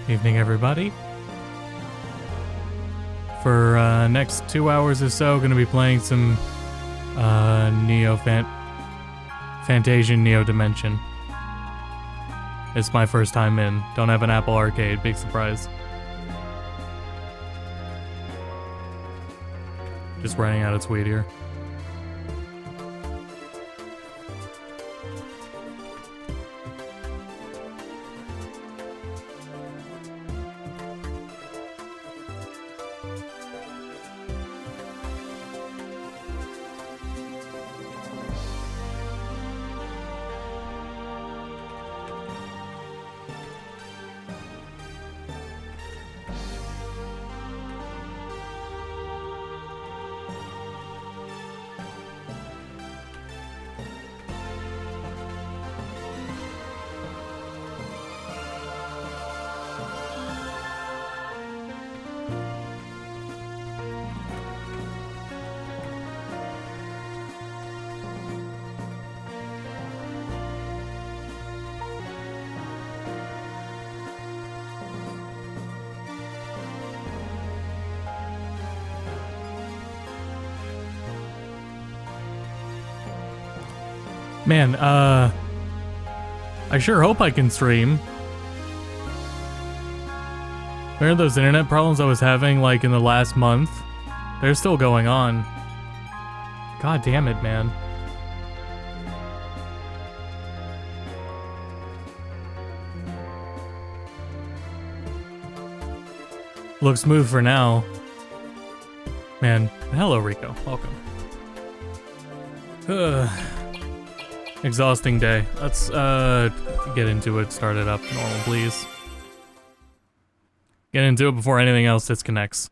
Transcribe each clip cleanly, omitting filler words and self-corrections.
Evening, everybody. For next 2 hours or so, going to be playing some FANTASIAN Neo Dimension. It's my first time in. Don't have an Apple Arcade. Big surprise. Just running out of tweet here. Man, I sure hope I can stream. Remember those internet problems I was having, like, in the last month? They're still going on. God damn it, man. Looks smooth for now. Man, hello, Rico. Welcome. Exhausting day. Let's get into it. Start it up normal, please. Get into it before anything else disconnects.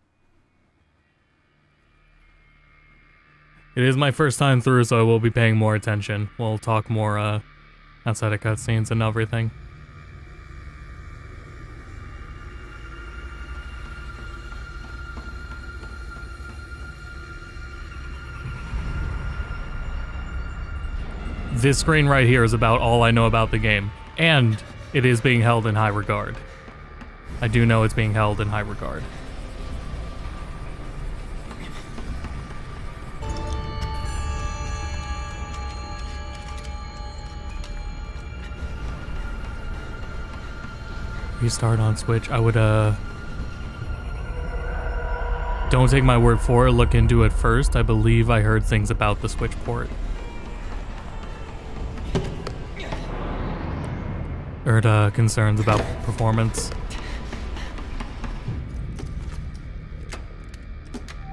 It is my first time through, so I will be paying more attention. We'll talk more outside of cutscenes and everything. This screen right here is about all I know about the game, and it is being held in high regard. I do know it's being held in high regard. Restart on Switch. I would, don't take my word for it, look into it first. I believe I heard things about the Switch port. Heard concerns about performance.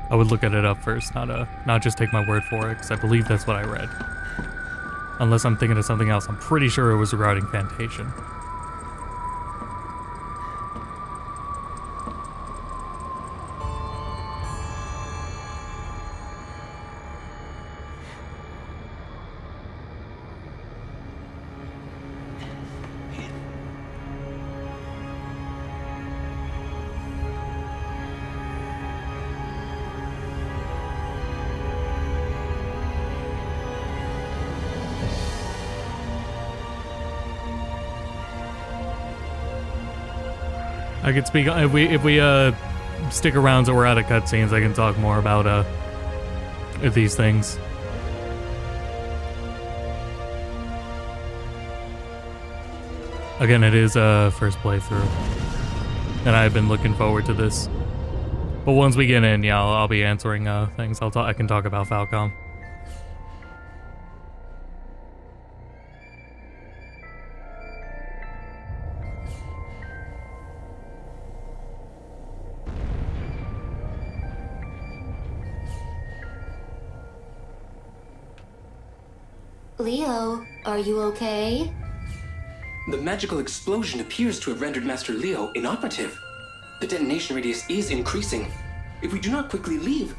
I would look at it up first, not just take my word for it, because I believe that's what I read. Unless I'm thinking of something else, I'm pretty sure it was regarding Fantasian. I could speak if we stick around so we're out of cutscenes. I can talk more about these things. Again, it is first playthrough, and I've been looking forward to this. But once we get in, yeah, I'll be answering things. I can talk about Falcom. Leo, are you okay? The magical explosion appears to have rendered Master Leo inoperative. The detonation radius is increasing. If we do not quickly leave,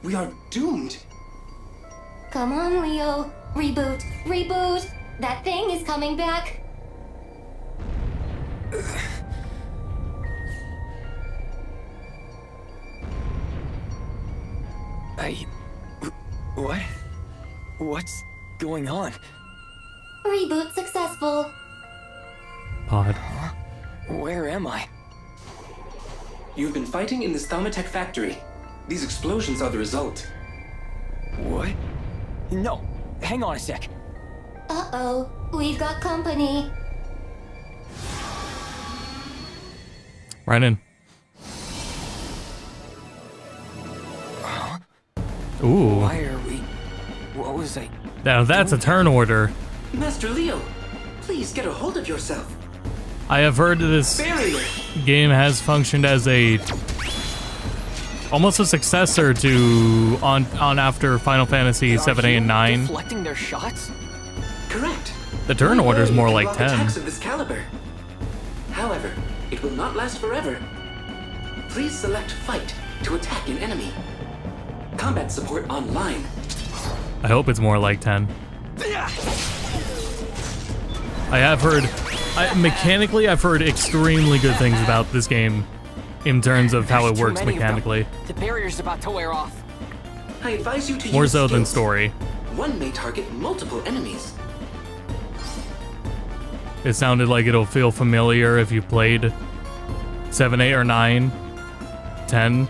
we are doomed. Come on, Leo. Reboot. Reboot! That thing is coming back. What? What's going on? Reboot successful. Pod. Where am I? You've been fighting in this Thaumatech factory. These explosions are the result. What? No, hang on a sec. Uh-oh, we've got company. Right in. Ooh. Why are we... What was I... Now that's a turn order. Master Leo, please get a hold of yourself. I have heard this Barrier! game has functioned as a almost a successor to on after Final Fantasy 7, 8, and 9. Deflecting their shots? Correct. The turn One order is barrier more can like block 10. attacks of this caliber. However, it will not last forever. Please select Fight to attack an enemy. Combat support online. I hope it's more like 10. I have heard, mechanically, I've heard extremely good things about this game in terms of how it There's too works many of them. mechanically. The barrier's about to wear off. I advise you to More use so than skills. story. One may target multiple enemies. It sounded like it'll feel familiar if you played 7, 8, or 9, 10,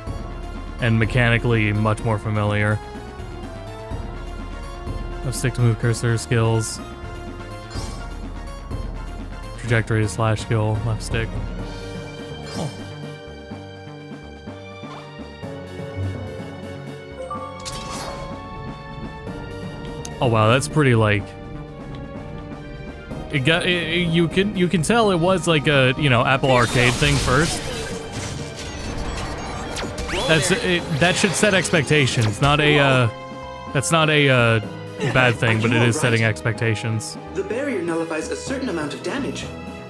and mechanically much more familiar. Left stick to move cursor skills. Trajectory to slash skill, left stick. Oh. Oh wow, that's pretty like it got you can tell it was like a, you know, Apple Arcade thing first. That should set expectations, not a that's not a bad thing, but it is setting expectations. The barrier nullifies a certain amount of damage,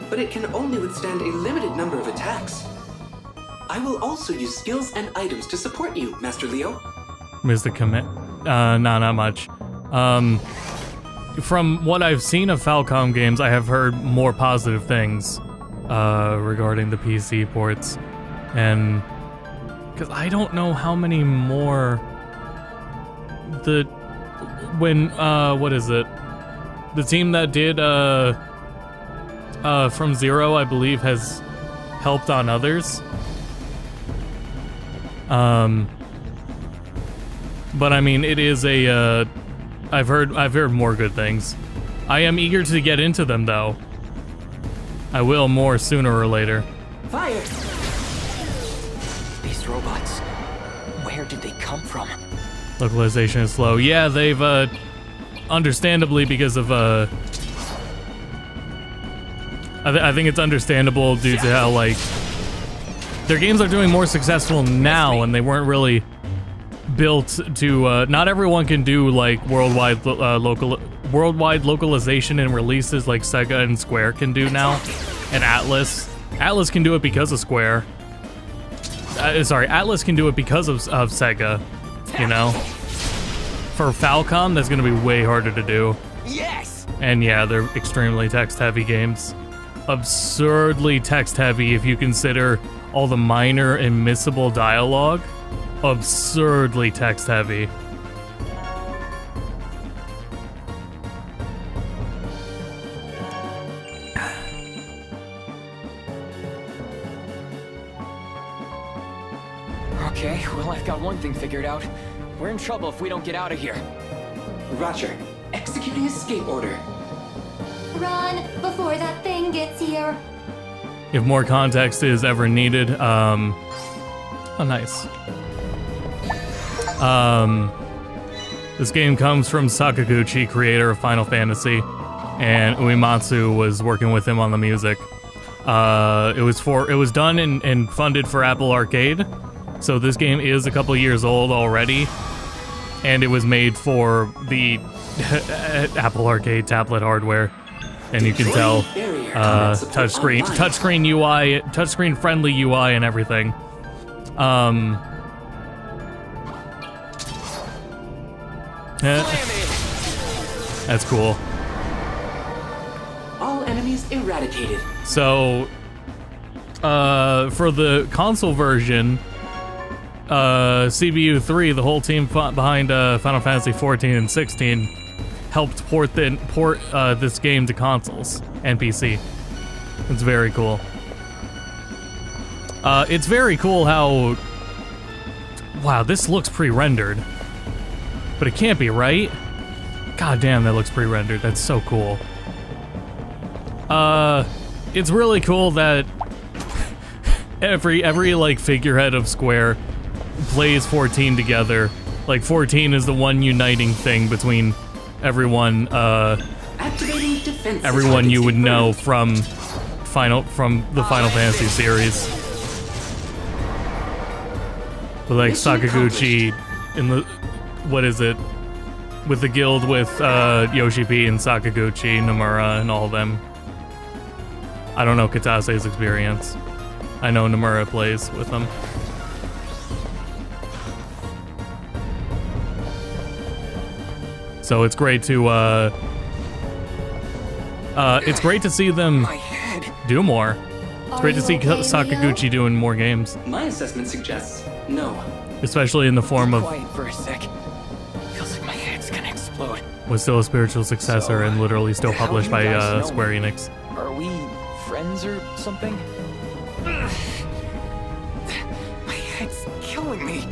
but it can only withstand a limited number of attacks. I will also use skills and items to support you, Master Leo. Is the commit? No, not much. From what I've seen of Falcom games, I have heard more positive things regarding the PC ports, and because I don't know how many more what is it? The team that did From Zero, I believe, has helped on others. But I mean, it is a I've heard more good things. I am eager to get into them though. I will more sooner or later. Fire! These robots, where did they come from? Localization is slow. Yeah, they've understandably, because of I think it's understandable due to how like their games are doing more successful now, and they weren't really built to. Not everyone can do like worldwide localization and releases like Sega and Square can do now, and Atlas can do it because of Square. Sorry, Atlas can do it because of Sega. You know, for Falcom, that's gonna be way harder to do. Yes! And yeah, they're extremely text-heavy games. Absurdly text-heavy if you consider all the minor and missable dialogue. Absurdly text-heavy. Okay, well, I've got one thing figured out. We're in trouble if we don't get out of here. Roger. Executing escape order. Run before that thing gets here. If more context is ever needed, oh nice. This game comes from Sakaguchi, creator of Final Fantasy, and Uematsu was working with him on the music. It was done and funded for Apple Arcade, so this game is a couple years old already, and it was made for the Apple Arcade tablet hardware, and you can tell touchscreen UI, touchscreen friendly UI and everything. That's cool. All enemies eradicated. So, for the console version, CBU 3, the whole team behind Final Fantasy 14 and 16, helped port this game to consoles and PC. It's very cool. It's very cool how... Wow, this looks pre-rendered. But it can't be, right? God damn, that looks pre-rendered. That's so cool. It's really cool that every like figurehead of Square plays 14 together. Like 14 is the one uniting thing between everyone everyone you would know from the Final Fantasy series. But like Sakaguchi in the what is it? With the guild with Yoshi P and Sakaguchi, Nomura, and all of them. I don't know Katase's experience. I know Nomura plays with them. So it's great to see them do more. It's great to see Sakaguchi doing more games. My assessment suggests no. Especially in the form of Quiet for a sec. Feels like my head's gonna explode. was still a spiritual successor and literally still how published do by you guys know Square me? Enix. Are we friends or something? My head's killing me.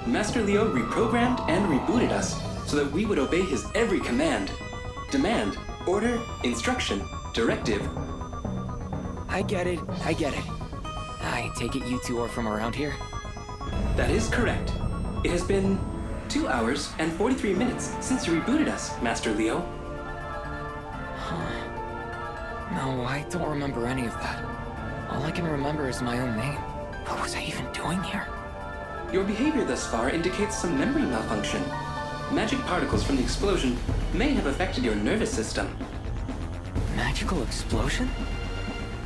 Master Leo reprogrammed and rebooted us so that we would obey his every command. Demand, order, instruction, directive. I get it. I take it you two are from around here? That is correct. It has been 2 hours and 43 minutes since you rebooted us, Master Leo. No, I don't remember any of that. All I can remember is my own name. What was I even doing here? Your behavior thus far indicates some memory malfunction. Magic particles from the explosion may have affected your nervous system. Magical explosion?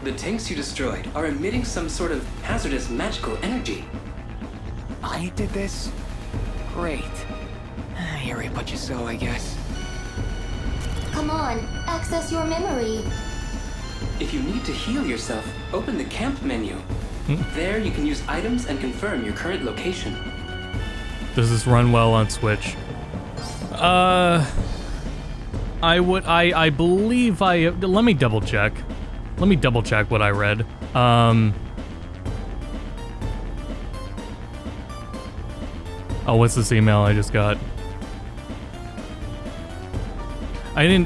The tanks you destroyed are emitting some sort of hazardous magical energy. I did this? Great. Here we put you so, I guess. Come on, access your memory. If you need to heal yourself, open the camp menu. There you can use items and confirm your current location. Does this run well on Switch? I believe let me double check. Let me double check what I read. Oh, what's this email I just got? I'm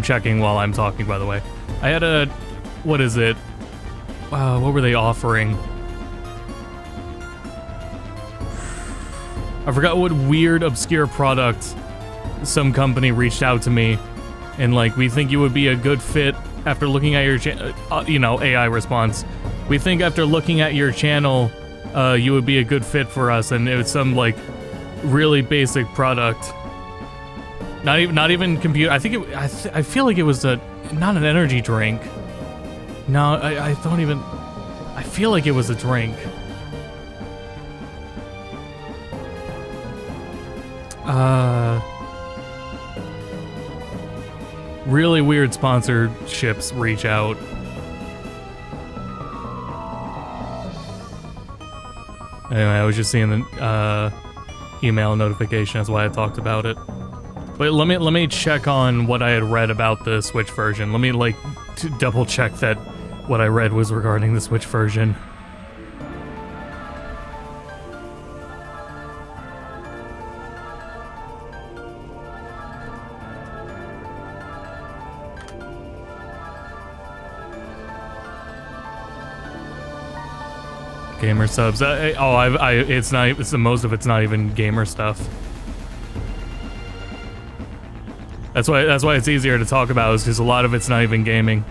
checking while I'm talking, by the way. I had a, what is it? What were they offering? I forgot what weird, obscure product some company reached out to me and like, we think you would be a good fit after looking at your AI response. We think after looking at your channel, you would be a good fit for us, and it was some like really basic product. Not even computer. I think I feel like it was not an energy drink. No, I don't even. I feel like it was a drink. Really weird sponsorships reach out. Anyway, I was just seeing the email notification. That's why I talked about it. But let me check on what I had read about the Switch version. Let me like double check that what I read was regarding the Switch version. Gamer subs. It's not. It's most of it's not even gamer stuff. That's why it's easier to talk about, is because a lot of it's not even gaming.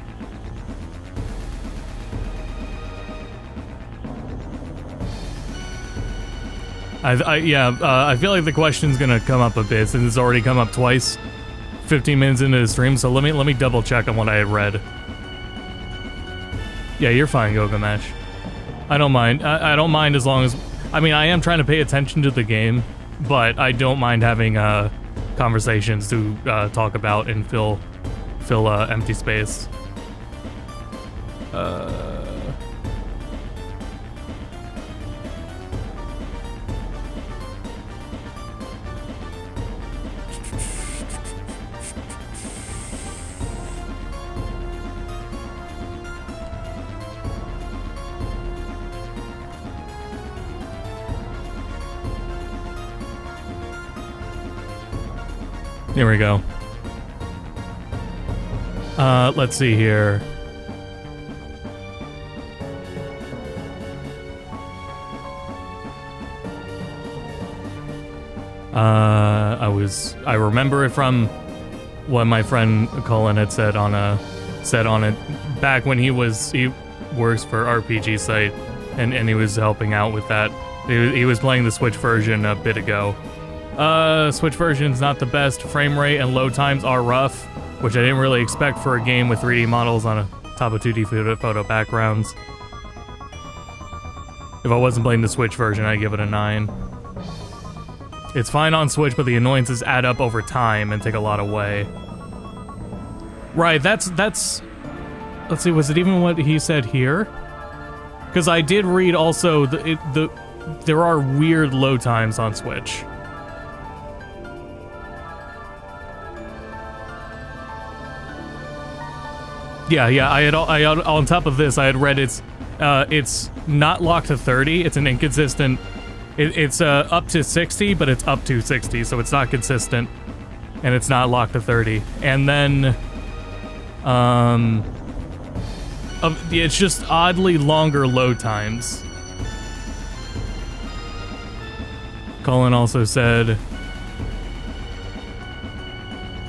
I feel like the question's gonna come up a bit since it's already come up twice, 15 minutes into the stream. So let me double check on what I had read. Yeah, you're fine, Gogamesh. I don't mind. I don't mind as long as... I mean, I am trying to pay attention to the game, but I don't mind having conversations to talk about and fill empty space. Here we go. Let's see here. I remember it from what my friend Colin had said on it back when he works for RPG site and he was helping out with that. He was playing the Switch version a bit ago. Switch version's not the best. Frame rate and load times are rough, which I didn't really expect for a game with 3D models on top of 2D photo backgrounds. If I wasn't playing the Switch version, I'd give it a 9. It's fine on Switch, but the annoyances add up over time and take a lot away. Right, that's... Let's see, was it even what he said here? Because I did read also, there are weird load times on Switch. Yeah, I had on top of this, I had read it's not locked to 30, it's an inconsistent... It's up to 60, but it's up to 60, so it's not consistent, and it's not locked to 30. And then, it's just oddly longer load times. Colin also said,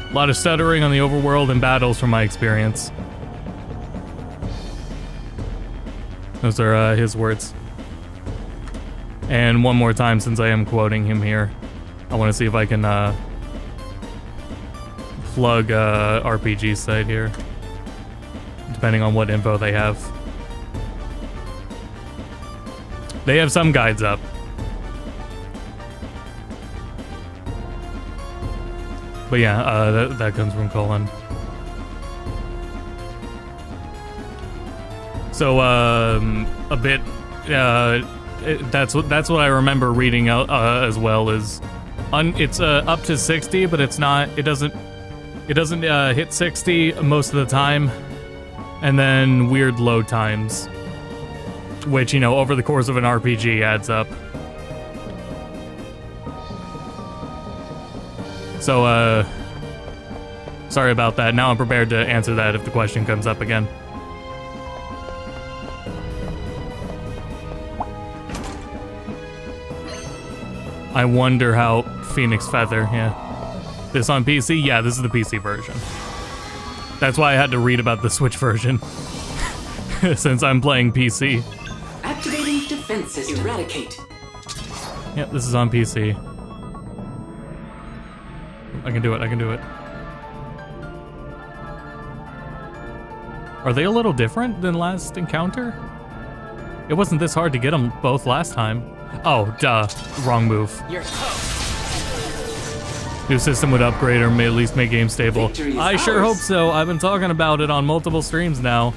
a lot of stuttering on the overworld and battles from my experience. Those are his words. And one more time, since I am quoting him here, I want to see if I can plug RPG site here, depending on what info they have. They have some guides up. But yeah, that comes from Colin. So a bit. That's what I remember reading out as well. Is it's up to 60, but it's not. It doesn't hit 60 most of the time, and then weird load times, which over the course of an RPG adds up. So sorry about that. Now I'm prepared to answer that if the question comes up again. I wonder how Phoenix Feather, yeah. This on PC? Yeah, this is the PC version. That's why I had to read about the Switch version. Since I'm playing PC. Activating defense system. Eradicate. Yep, this is on PC. I can do it. Are they a little different than last encounter? It wasn't this hard to get them both last time. Oh, duh. Wrong move. New system would upgrade or may at least make games stable. I sure hope so. I've been talking about it on multiple streams now.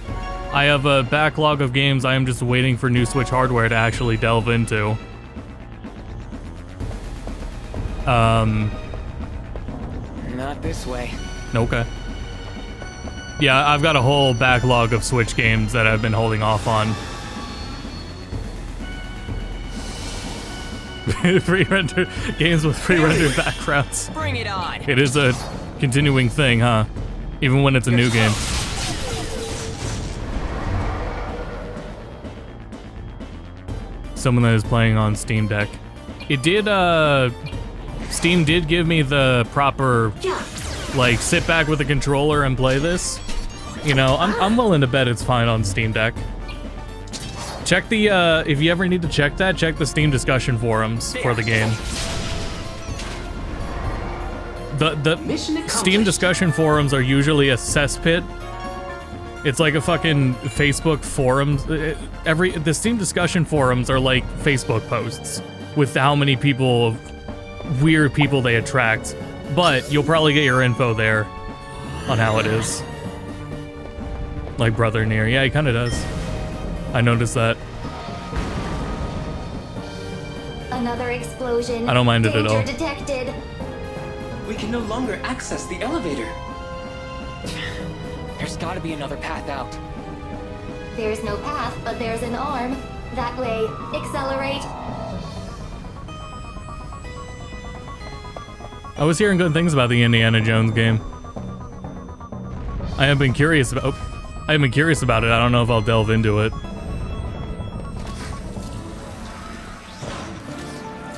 I have a backlog of games I am just waiting for new Switch hardware to actually delve into. Not this way. Okay. Yeah, I've got a whole backlog of Switch games that I've been holding off on. Pre-rendered games with pre-rendered backgrounds. Bring it on. It is a continuing thing, huh? Even when it's a new game. Someone that is playing on Steam Deck. It did, Steam did give me the proper, like, sit back with the controller and play this. I'm willing to bet it's fine on Steam Deck. Check the, if you ever need to check that, check the Steam discussion forums for the game. The Steam discussion forums are usually a cesspit. It's like a fucking Facebook forums. The Steam discussion forums are like Facebook posts with how many people, weird people they attract. But you'll probably get your info there on how it is. Like Brother Near. Yeah, he kind of does. I noticed that. Another explosion. I don't mind it at all. Danger detected. We can no longer access the elevator. There's gotta be another path out. There's no path, but there's an arm. That way. Accelerate. I was hearing good things about the Indiana Jones game. I have been curious about it. I don't know if I'll delve into it.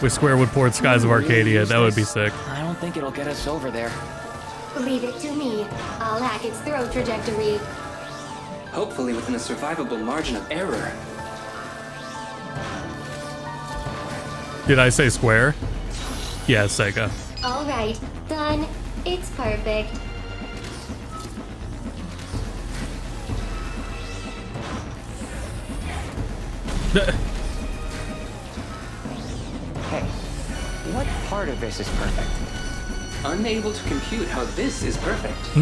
With Square would port Skies of Arcadia, that would be sick. I don't think it'll get us over there. Leave it to me. I'll hack its throw trajectory. Hopefully within a survivable margin of error. Did I say Square? Yeah, Sega. All right, done. It's perfect. Hey, what part of this is perfect? Unable to compute how this is perfect.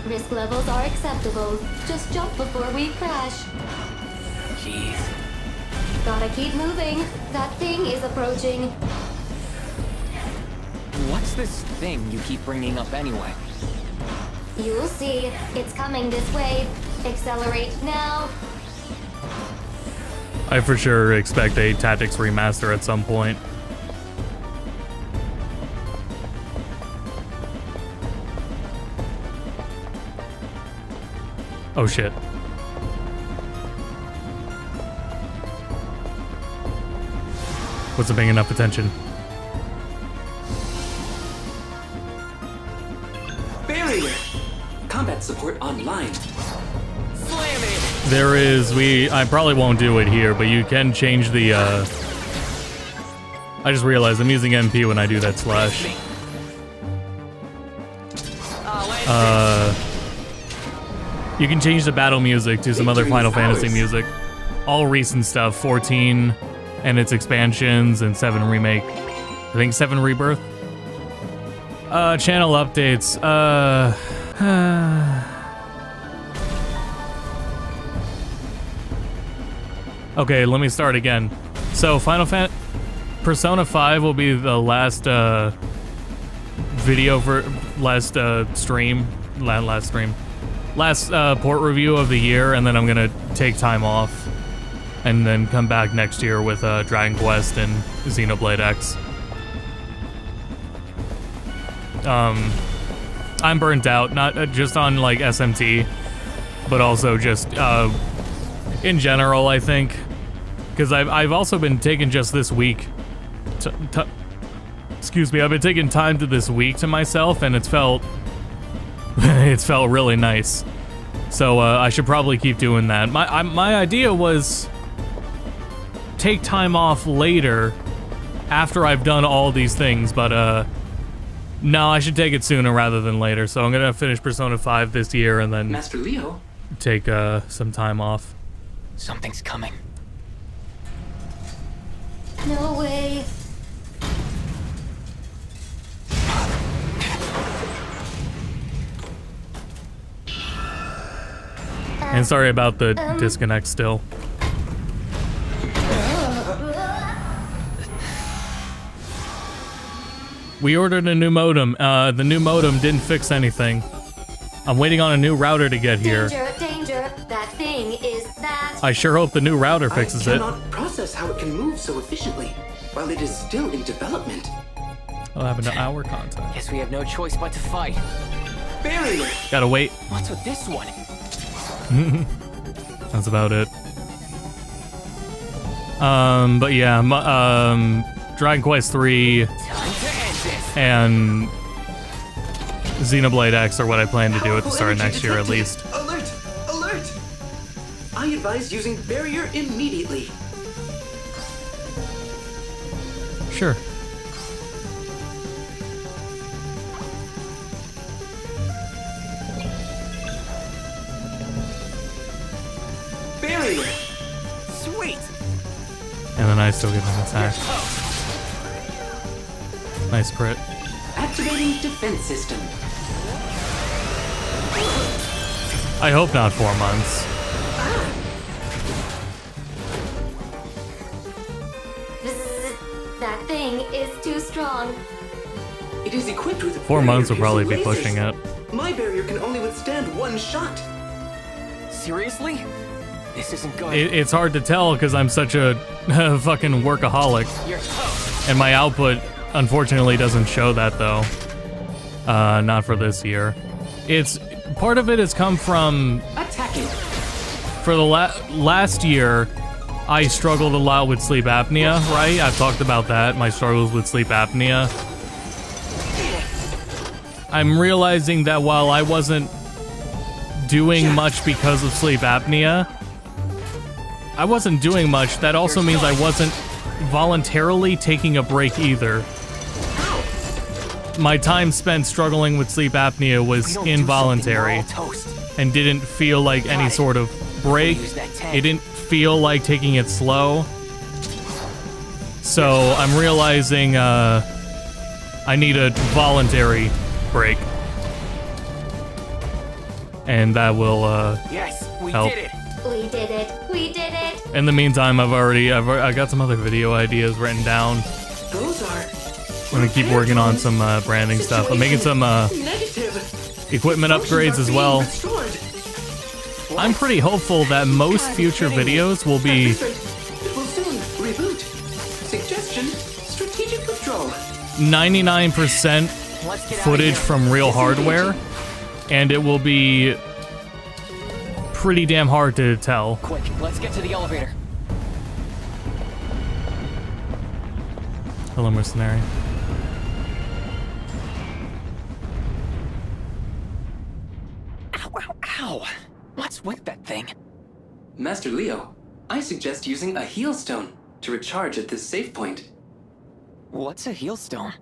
Risk levels are acceptable. Just jump before we crash. Jeez. Gotta keep moving. That thing is approaching. What's this thing you keep bringing up anyway? You'll see. It's coming this way. Accelerate now. I for sure expect a Tactics remaster at some point. Oh shit. Wasn't paying enough attention. Barrier! Combat support online. Slam it! There is, I probably won't do it here, but you can change the, I just realized I'm using MP when I do that slash. You can change the battle music to some other Final Fantasy music. All recent stuff, 14 and its expansions, and 7 Remake. I think 7 Rebirth. Channel updates, Okay, let me start again. So, Persona 5 will be the last, video for, last port review of the year, and then I'm gonna take time off, and then come back next year with, Dragon Quest and Xenoblade X. I'm burnt out, not just on, like, SMT, but also just, in general, I think. Because I've also been taking just this week excuse me, I've been taking time to this week to myself, and it's felt really nice. So I should probably keep doing that. My idea was take time off later after I've done all these things, but no, I should take it sooner rather than later. So I'm gonna finish Persona 5 this year and then Master Leo? Take some time off. Something's coming. No way. And sorry about the disconnect still. We ordered a new modem. The new modem didn't fix anything. I'm waiting on a new router to get here. Danger, danger. That thing is that. I sure hope the new router fixes it. I cannot process how it can move so efficiently while it is still in development. I'll have an hour contact. Guess we have no choice but to fight. Barrier! Gotta wait. What's with this one? That's about it. But yeah, Dragon Quest 3 and Xenoblade X are what I plan to do at the start of next year, at least. Alert! Alert! I advise using Barrier immediately. Sure. Barrier! Sweet! And then I still get an attack. Nice crit. Activating defense system. I hope not 4 months. That thing is too strong. It is equipped with 4 months will probably be lasers. pushing it. My barrier can only withstand one shot. Seriously? This isn't good. It's hard to tell because I'm such a fucking workaholic. You're toast. And my output unfortunately doesn't show that though. Not for this year. It's part of it has come from Attacking. for the last year. I struggled a lot with sleep apnea, right? I've talked about that, my struggles with sleep apnea. I'm realizing that while I wasn't doing much because of sleep apnea, I wasn't doing much. That also means I wasn't voluntarily taking a break either. My time spent struggling with sleep apnea was involuntary and didn't feel like any sort of break. It didn't feel like taking it slow. So I'm realizing I need a voluntary break. And that will Yes, we help. did it. We did it. We did it. In the meantime, I got some other video ideas written down. Those are. I'm gonna keep working on some branding stuff. I'm making some Negative. equipment upgrades as well. I'm pretty hopeful that most future videos will be It will soon reboot. Suggestion: strategic withdrawal. 99% Let's get footage from real hardware, and it will be pretty damn hard to tell. Quick, let's get to the elevator. Hello, mercenary. Ow, ow, ow. What's with that thing? Master Leo, I suggest using a heal stone to recharge at this save point. What's a heal stone?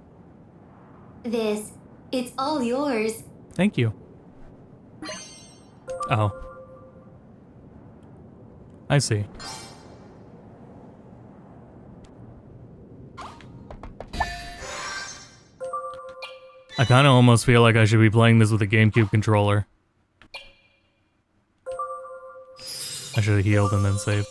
This. It's all yours. Thank you. Oh. I see. I kind of almost feel like I should be playing this with a GameCube controller. I should have healed and then saved.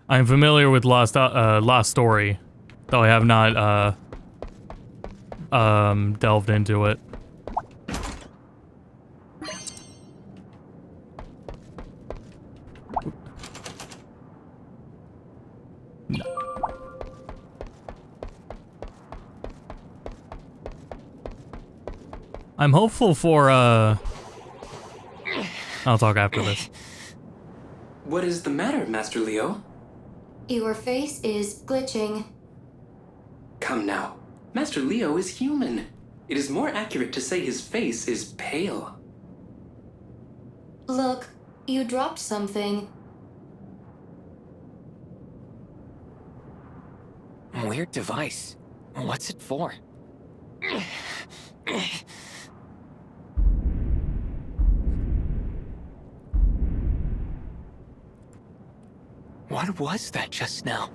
I'm familiar with Lost Story, though I have not delved into it. I'm hopeful for I'll talk after this. What is the matter, Master Leo? Your face is glitching. Come now. Master Leo is human. It is more accurate to say his face is pale. Look, you dropped something. Weird device. What's it for? What was that just now?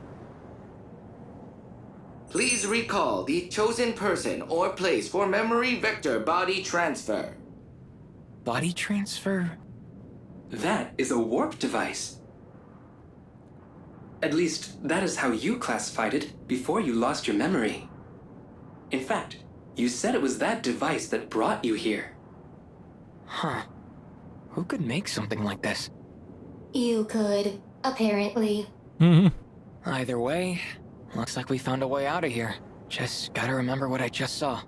Please recall the chosen person or place for memory vector body transfer. Body transfer? That is a warp device. At least, that is how you classified it before you lost your memory. In fact, you said it was that device that brought you here. Huh. Who could make something like this? You could, apparently. Either way, looks like we found a way out of here. Just gotta remember what I just saw.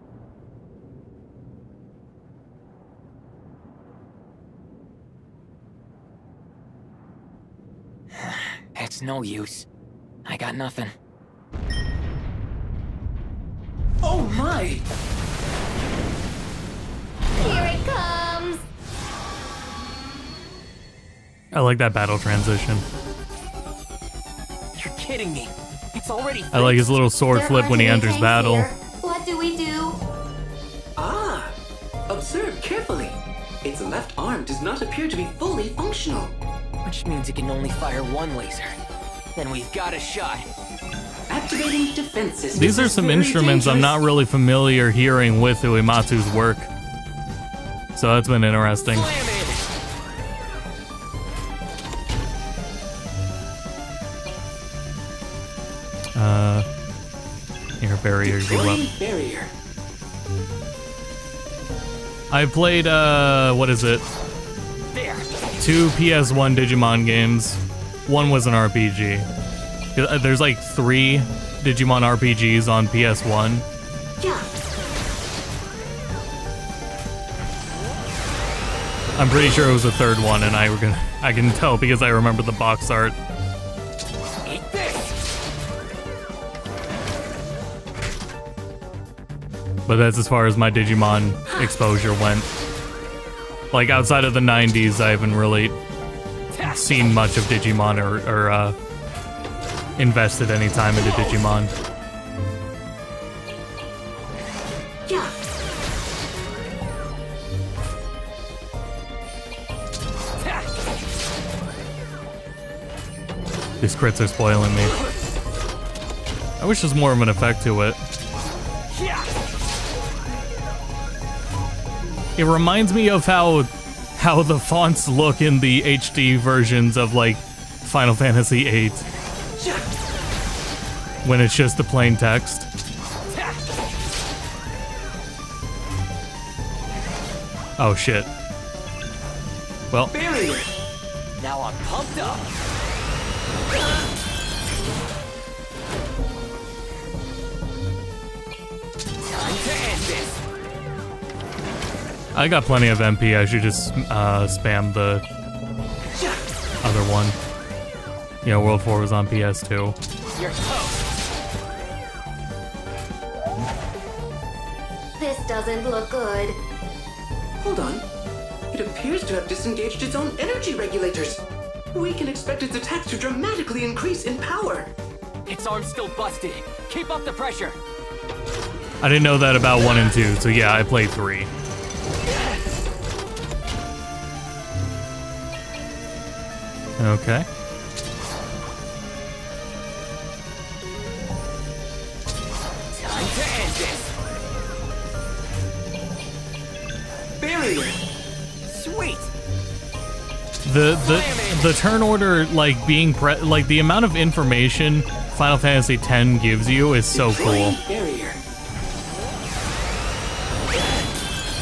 It's no use. I got nothing. Oh my! Here it comes! I like that battle transition. You're kidding me. It's already I like his little sword There flip aren't when he any enters tanks battle. here. What do we do? Ah! Observe carefully. Its left arm does not appear to be fully functional. Which means it can only fire one laser. Then we've got a shot. Activating defense system. These are some instruments I'm not really familiar hearing with Uematsu's work. So that's been interesting. Slam it! Here, barrier you up. Deploying barrier. I played, what is it? There! 2 PS1 Digimon games. One was an RPG. There's like 3 Digimon RPGs on PS1. I'm pretty sure it was the third one, and I can tell because I remember the box art. Eat this. But that's as far as my Digimon exposure went. Like, outside of the 90s, I haven't really seen much of Digimon or invested any time into Digimon. These crits are spoiling me. I wish there's more of an effect to it. It reminds me of how the fonts look in the HD versions of like Final Fantasy VIII. When it's just the plain text. Oh shit. Well, Barrier! Now I'm pumped up. Time to end this. I got plenty of MP. I should just spam the other one. You know, World 4 was on PS2. You're toast. This doesn't look good. Hold on. It appears to have disengaged its own energy regulators. We can expect its attacks to dramatically increase in power. Its arm's still busted. Keep up the pressure. I didn't know that about 1 and 2, so yeah, I played 3. Okay. Time to end this. Barrier! Sweet. The turn order, like being like the amount of information Final Fantasy X gives you is so cool. Barrier.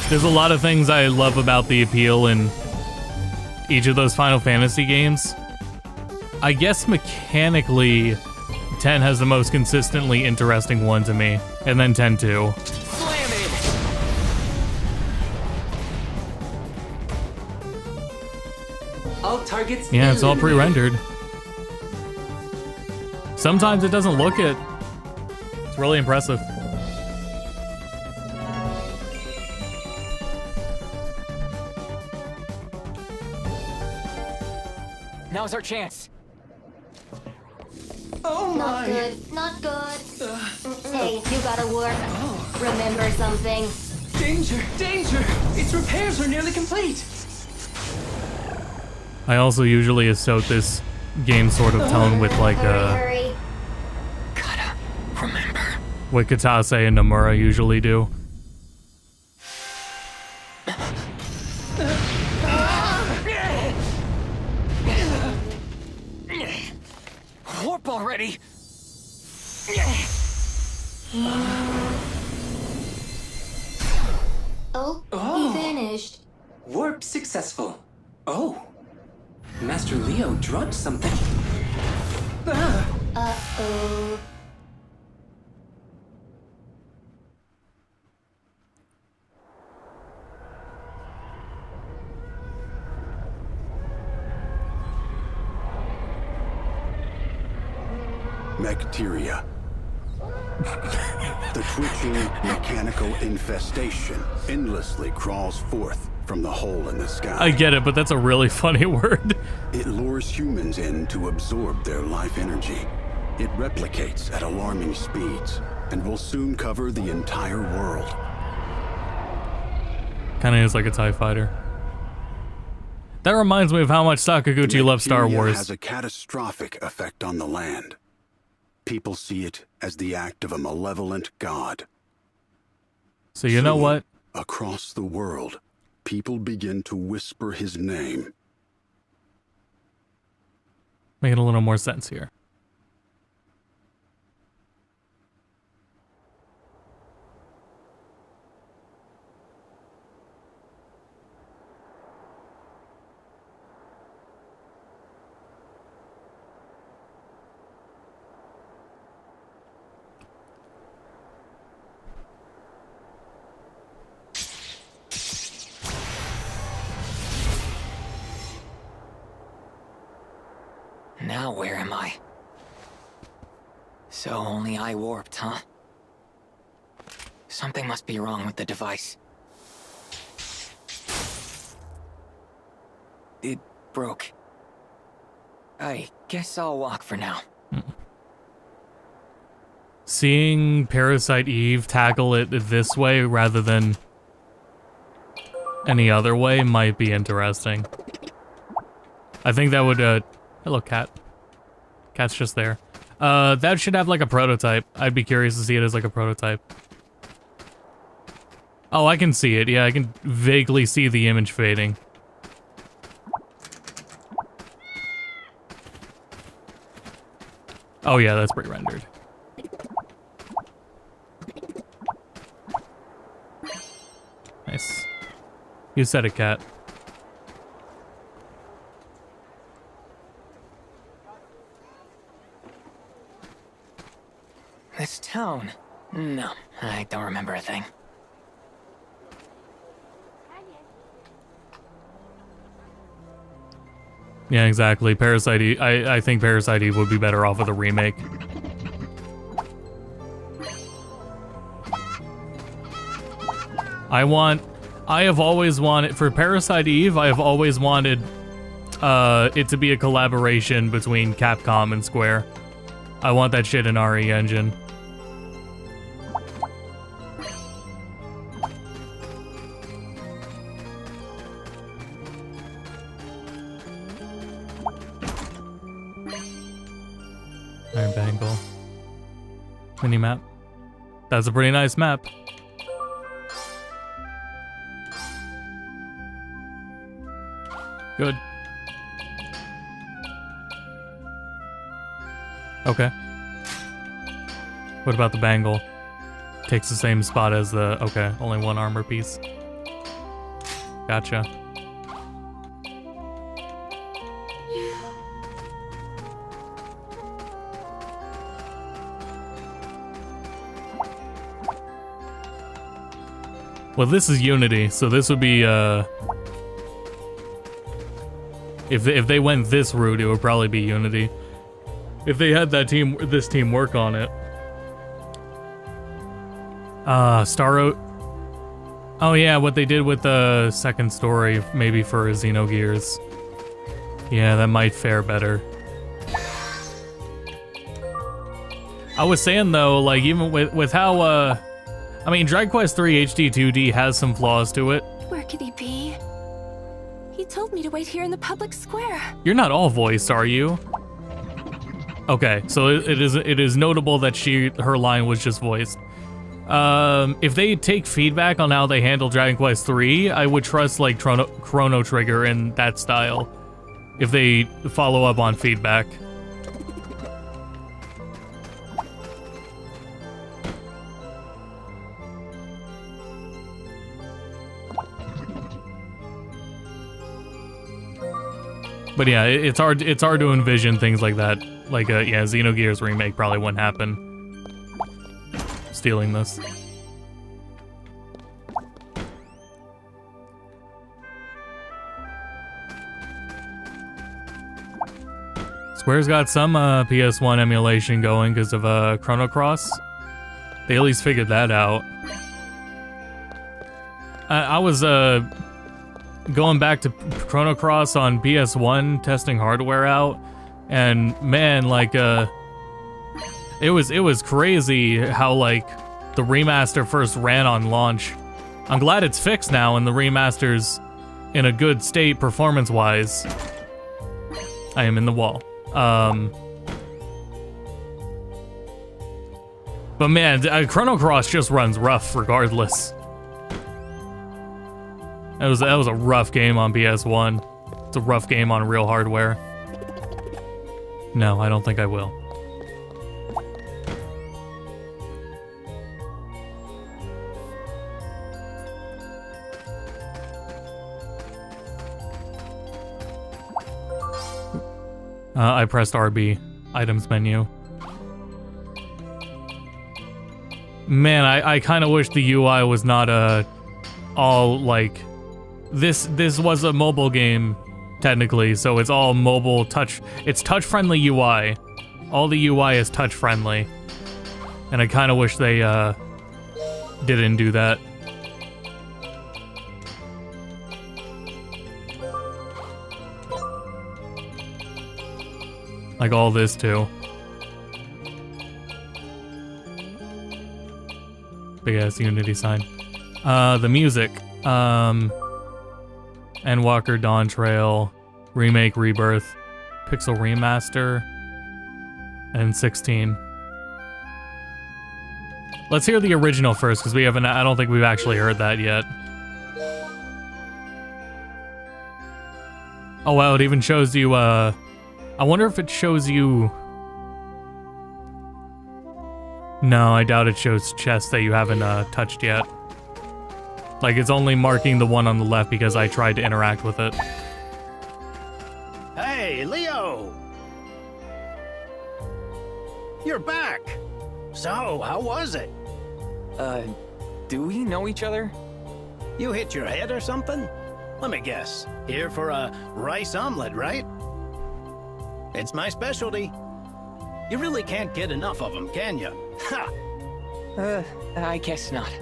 There's a lot of things I love about the appeal in each of those Final Fantasy games. I guess mechanically, 10 has the most consistently interesting one to me, and then 10 too. Slam it. All targets. Yeah, it's all eliminated. pre-rendered. Sometimes it doesn't look it. It's really impressive. Now's our chance. Oh Not my! good. Not good. Hey, you gotta work. Remember something. Danger! Danger! Its repairs are nearly complete. I also usually associate this game sort of tone with like Hurry. Gotta remember. what Katase and Nomura usually do. Warp already. Oh, Oh. he vanished. Warp successful. Oh. Master Leo dropped something. Uh-oh. Bacteria. The twitching mechanical infestation endlessly crawls forth from the hole in the sky. I get it, but that's a really funny word. It lures humans in to absorb their life energy. It replicates at alarming speeds and will soon cover the entire world. Kinda is like a TIE fighter. That reminds me of how much Sakaguchi loves Star Bacteria Wars. has a catastrophic effect on the land. People see it as the act of a malevolent god. So you know Soon, what? Across the world, people begin to whisper his name. Making a little more sense here. Now where am I? So only I warped, huh? Something must be wrong with the device. It broke. I guess I'll walk for now. Seeing Parasite Eve tackle it this way rather than any other way might be interesting. I think that would, hello cat. Cat's just there. That should have like a prototype. I'd be curious to see it as like a prototype. Oh, I can see it. Yeah, I can vaguely see the image fading. Oh yeah, that's pre-rendered. Nice. You said it, cat. This town? No, I don't remember a thing. Yeah, exactly. Parasite Eve, I think Parasite Eve would be better off with a remake. I have always wanted, for Parasite Eve, I have always wanted it to be a collaboration between Capcom and Square. I want that shit in RE Engine. Iron Bangle. Mini-map. That's a pretty nice map. Good. Okay. What about the bangle? Takes the same spot as the... Okay, only one armor piece. Gotcha. Well, this is Unity, so this would be, if they went this route, it would probably be Unity. If they had that team, this team work on it. Oh yeah, what they did with the second story, maybe for Xenogears. Yeah, that might fare better. I was saying though, like even with how, I mean, Dragon Quest III HD 2D has some flaws to it. Where could he be? He told me to wait here in the public square. You're not all voiced, are you? Okay, so it is notable that her line was just voiced. If they take feedback on how they handle Dragon Quest III, I would trust like Chrono Trigger in that style. If they follow up on feedback. But yeah, it's hard to envision things like that. Like yeah, Xenogears remake probably wouldn't happen. Stealing this. Square's got some PS1 emulation going because of Chrono Cross. They at least figured that out. I was going back to Chrono Cross on PS1, testing hardware out, and man, like it was crazy how like the remaster first ran on launch. I'm glad it's fixed now and the remaster's in a good state performance-wise. I am in the wall. But man, Chrono Cross just runs rough regardless. That was a rough game on PS1. It's a rough game on real hardware. No, I don't think I will. I pressed RB. Items menu. Man, I kind of wish the UI was not all like... This was a mobile game technically, so it's all mobile touch. It's touch-friendly UI. All the UI is touch-friendly. And I kind of wish they didn't do that. Like all this too. Big ass Unity sign. The music. Endwalker, Dawn Trail, Remake, Rebirth, Pixel Remaster, and 16. Let's hear the original first, because we haven't. I don't think we've actually heard that yet. Oh wow! It even shows you. I wonder if it shows you. No, I doubt it shows chests that you haven't touched yet. Like, it's only marking the one on the left because I tried to interact with it. Hey, Leo! You're back! So, how was it? Do we know each other? You hit your head or something? Let me guess. Here for a rice omelet, right? It's my specialty. You really can't get enough of them, can you? Ha! I guess not.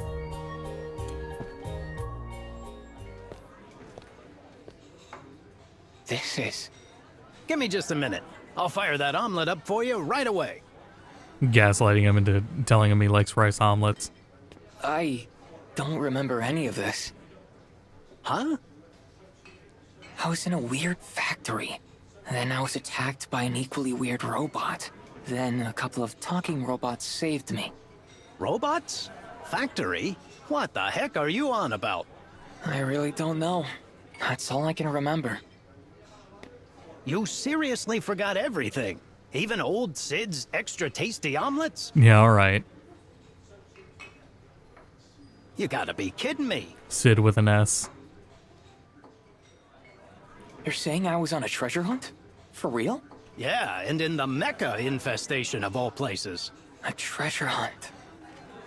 This is... Give me just a minute. I'll fire that omelet up for you right away. Gaslighting him into telling him he likes rice omelets. I don't remember any of this. Huh? I was in a weird factory. Then I was attacked by an equally weird robot. Then a couple of talking robots saved me. Robots? Factory? What the heck are you on about? I really don't know. That's all I can remember. You seriously forgot everything? Even old Sid's extra tasty omelets? Yeah, alright. You gotta be kidding me. Sid with an S. You're saying I was on a treasure hunt? For real? Yeah, and in the Mecha infestation of all places. A treasure hunt.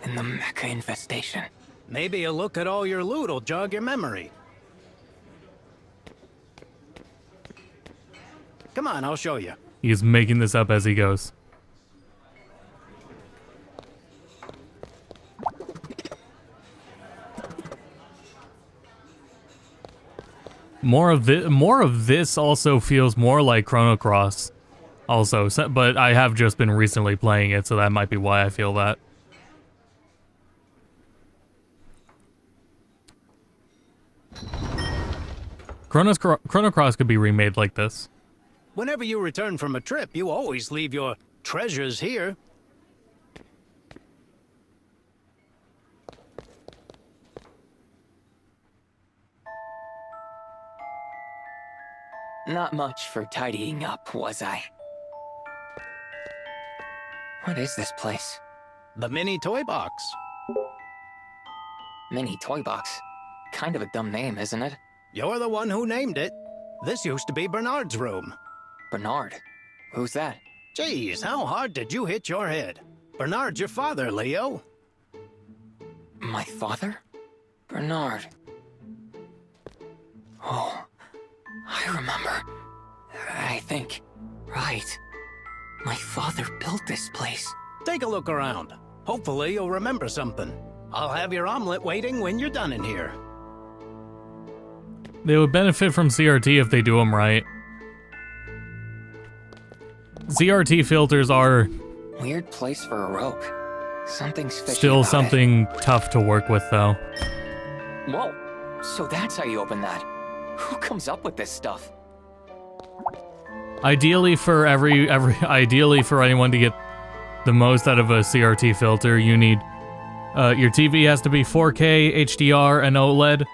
In the Mecha infestation. Maybe a look at all your loot will jog your memory. Come on, I'll show you. He's making this up as he goes. More of this also feels more like Chrono Cross. Also, but I have just been recently playing it, so that might be why I feel that. Chrono Cross could be remade like this. Whenever you return from a trip, you always leave your treasures here. Not much for tidying up, was I? What is this place? The mini toy box. Mini toy box? Kind of a dumb name, isn't it? You're the one who named it. This used to be Bernard's room. Bernard? Who's that? Jeez, how hard did you hit your head? Bernard's your father, Leo. My father? Bernard. Oh, I remember. I think. Right. My father built this place. Take a look around. Hopefully you'll remember something. I'll have your omelet waiting when you're done in here. They would benefit from CRT if they do them right. CRT filters are Weird place for a rope. Something's fishy still about something tough to work with, though. it. Whoa. So that's how you open that. Who comes up with this stuff? Ideally for ideally for anyone to get the most out of a CRT filter, you need your TV has to be 4K, HDR, and OLED.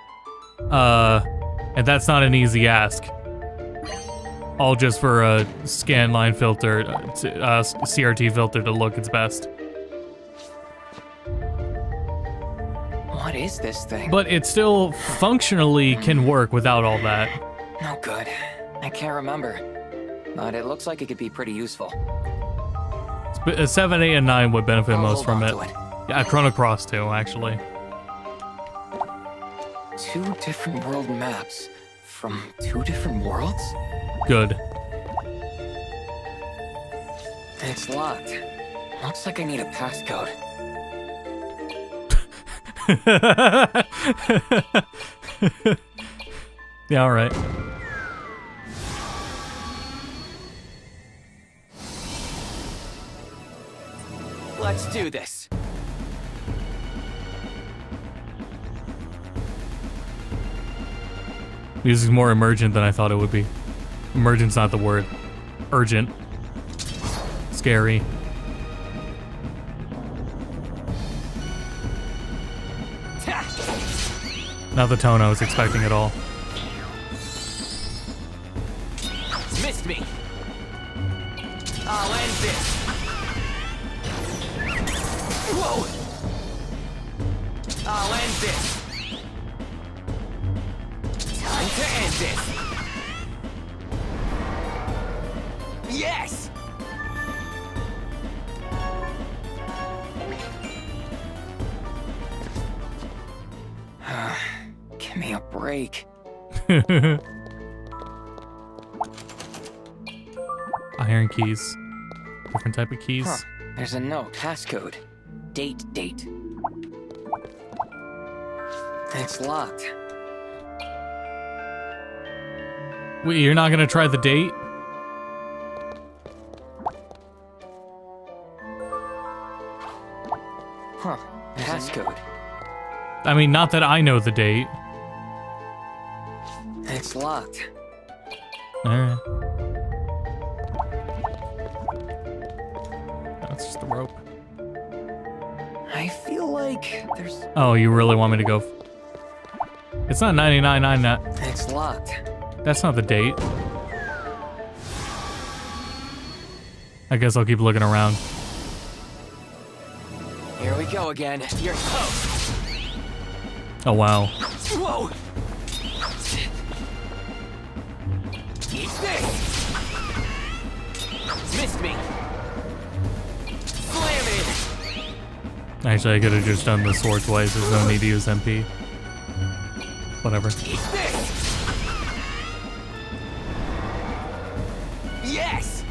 And that's not an easy ask. All just for a scanline filter, CRT filter to look its best. What is this thing? But it still functionally can work without all that. No good. I can't remember. But it looks like it could be pretty useful. 7, 8, and 9 would benefit I'll most hold from on it. to it. Yeah, Chrono Cross too, actually. 2 different world maps. from 2 different worlds? Good. It's locked. Looks like I need a passcode. Yeah, alright. Let's do this. Music's more emergent than I thought it would be. Emergent's not the word. Urgent. Scary. Not the tone I was expecting at all. Missed me. I'll end this. Whoa! I'll end this. Time to end this. Yes! Give me a break. Iron keys. Different type of keys. Huh. There's a note. Passcode. Date. It's locked. Wait, you're not gonna try the date? Huh. Passcode. I mean, not that I know the date. It's locked. Alright. That's just the rope. I feel like there's... Oh, you really want me to go? It's not 99.9 that. It's locked. That's not the date. I guess I'll keep looking around. Here we go again. You're toast. Oh, wow. Whoa! Eat this! Missed me! Slam it! Actually, I could have just done the sword twice. There's no need to use MP. Whatever. Eat this! Yes!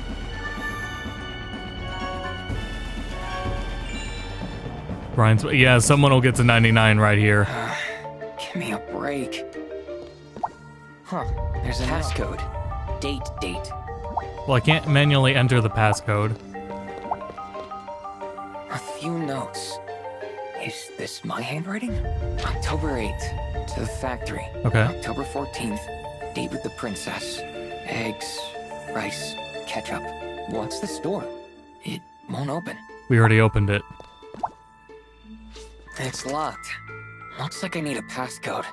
Brian's. Yeah, someone will get to 99 right here. Give me a break. Huh. There's a passcode. Date. Well, I can't manually enter the passcode. A few notes. Is this my handwriting? October 8th, to the factory. Okay. October 14th, date with the princess. Eggs, rice, ketchup. What's the store? It won't open. We already opened it. It's locked. Looks like I need a passcode.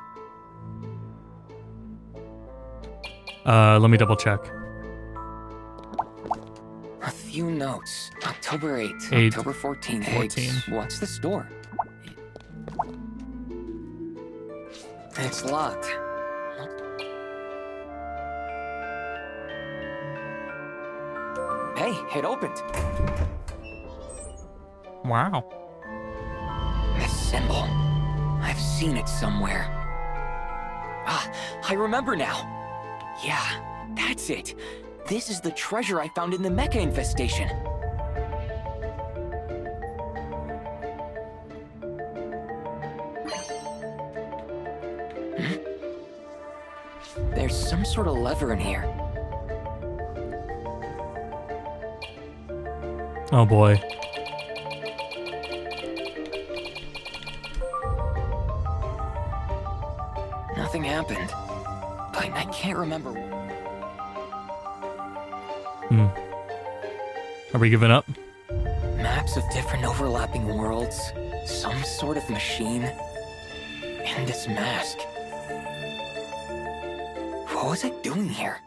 Let me double check. A few notes. October 8th, 8, October 14th. 14. Eggs. What's the store? It's locked. Hey, it opened. Wow. This symbol. I've seen it somewhere. Ah, I remember now. Yeah, that's it. This is the treasure I found in the mecha infestation. There's some sort of lever in here. Oh boy. Nothing happened. But I can't remember. Are we giving up? Maps of different overlapping worlds. Some sort of machine. And this mask. What was I doing here?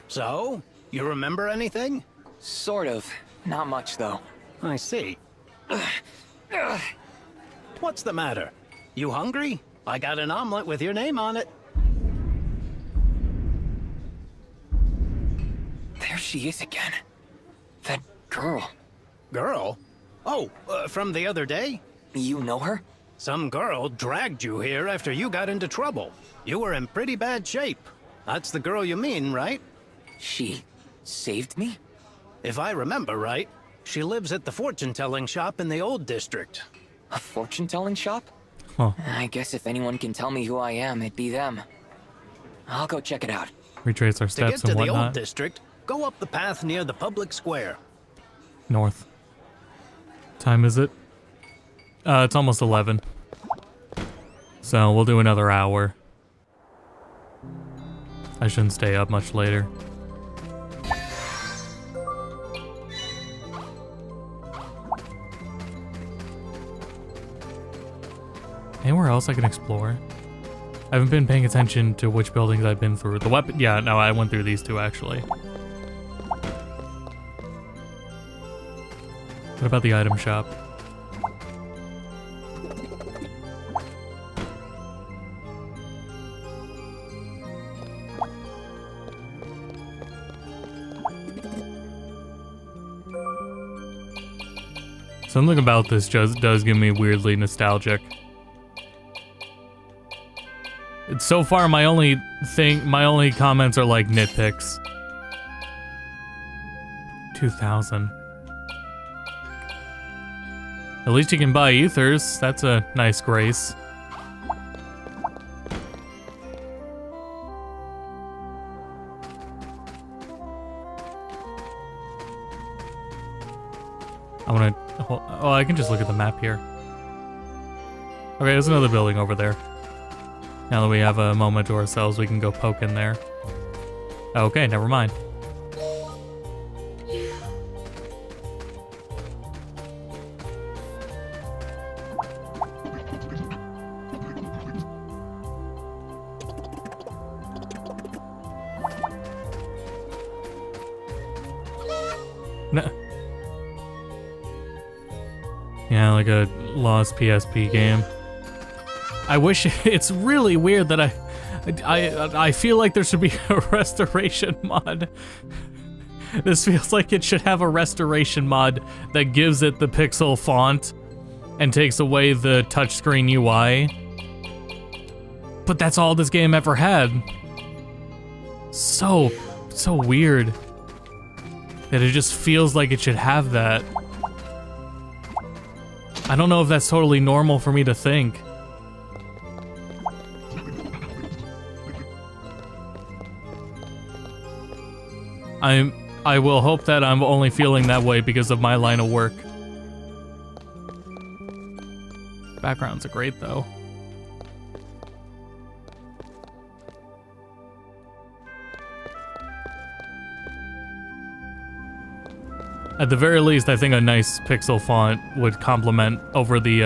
So, you remember anything? Sort of. Not much, though. I see. What's the matter? You hungry? I got an omelet with your name on it. There she is again. That girl. Girl? Oh, from the other day? You know her? Some girl dragged you here after you got into trouble. You were in pretty bad shape. That's the girl you mean, right? She saved me? If I remember right, she lives at the fortune-telling shop in the old district. A fortune-telling shop? Huh. I guess if anyone can tell me who I am, it'd be them. I'll go check it out. Retrace our To steps get to and the old whatnot. district, go up the path near the public square. North. Time is it? It's almost 11. So we'll do another hour. I shouldn't stay up much later. Anywhere else I can explore? I haven't been paying attention to which buildings I've been through. The weapon, yeah, no, I went through these two actually. What about the item shop? Something about this just does give me weirdly nostalgic. It's so far my only comments are like nitpicks. 2,000. At least you can buy ethers. That's a nice grace. I wanna... Oh, I can just look at the map here. Okay, there's another building over there. Now that we have a moment to ourselves, we can go poke in there. Okay, never mind. No. Yeah, like a lost PSP game. I wish it's really weird that I feel like there should be a restoration mod. This feels like it should have a restoration mod that gives it the pixel font and takes away the touchscreen UI. But that's all this game ever had. So weird that it just feels like it should have that. I don't know if that's totally normal for me to think. I will hope that I'm only feeling that way because of my line of work. Backgrounds are great though. At the very least, I think a nice pixel font would complement over the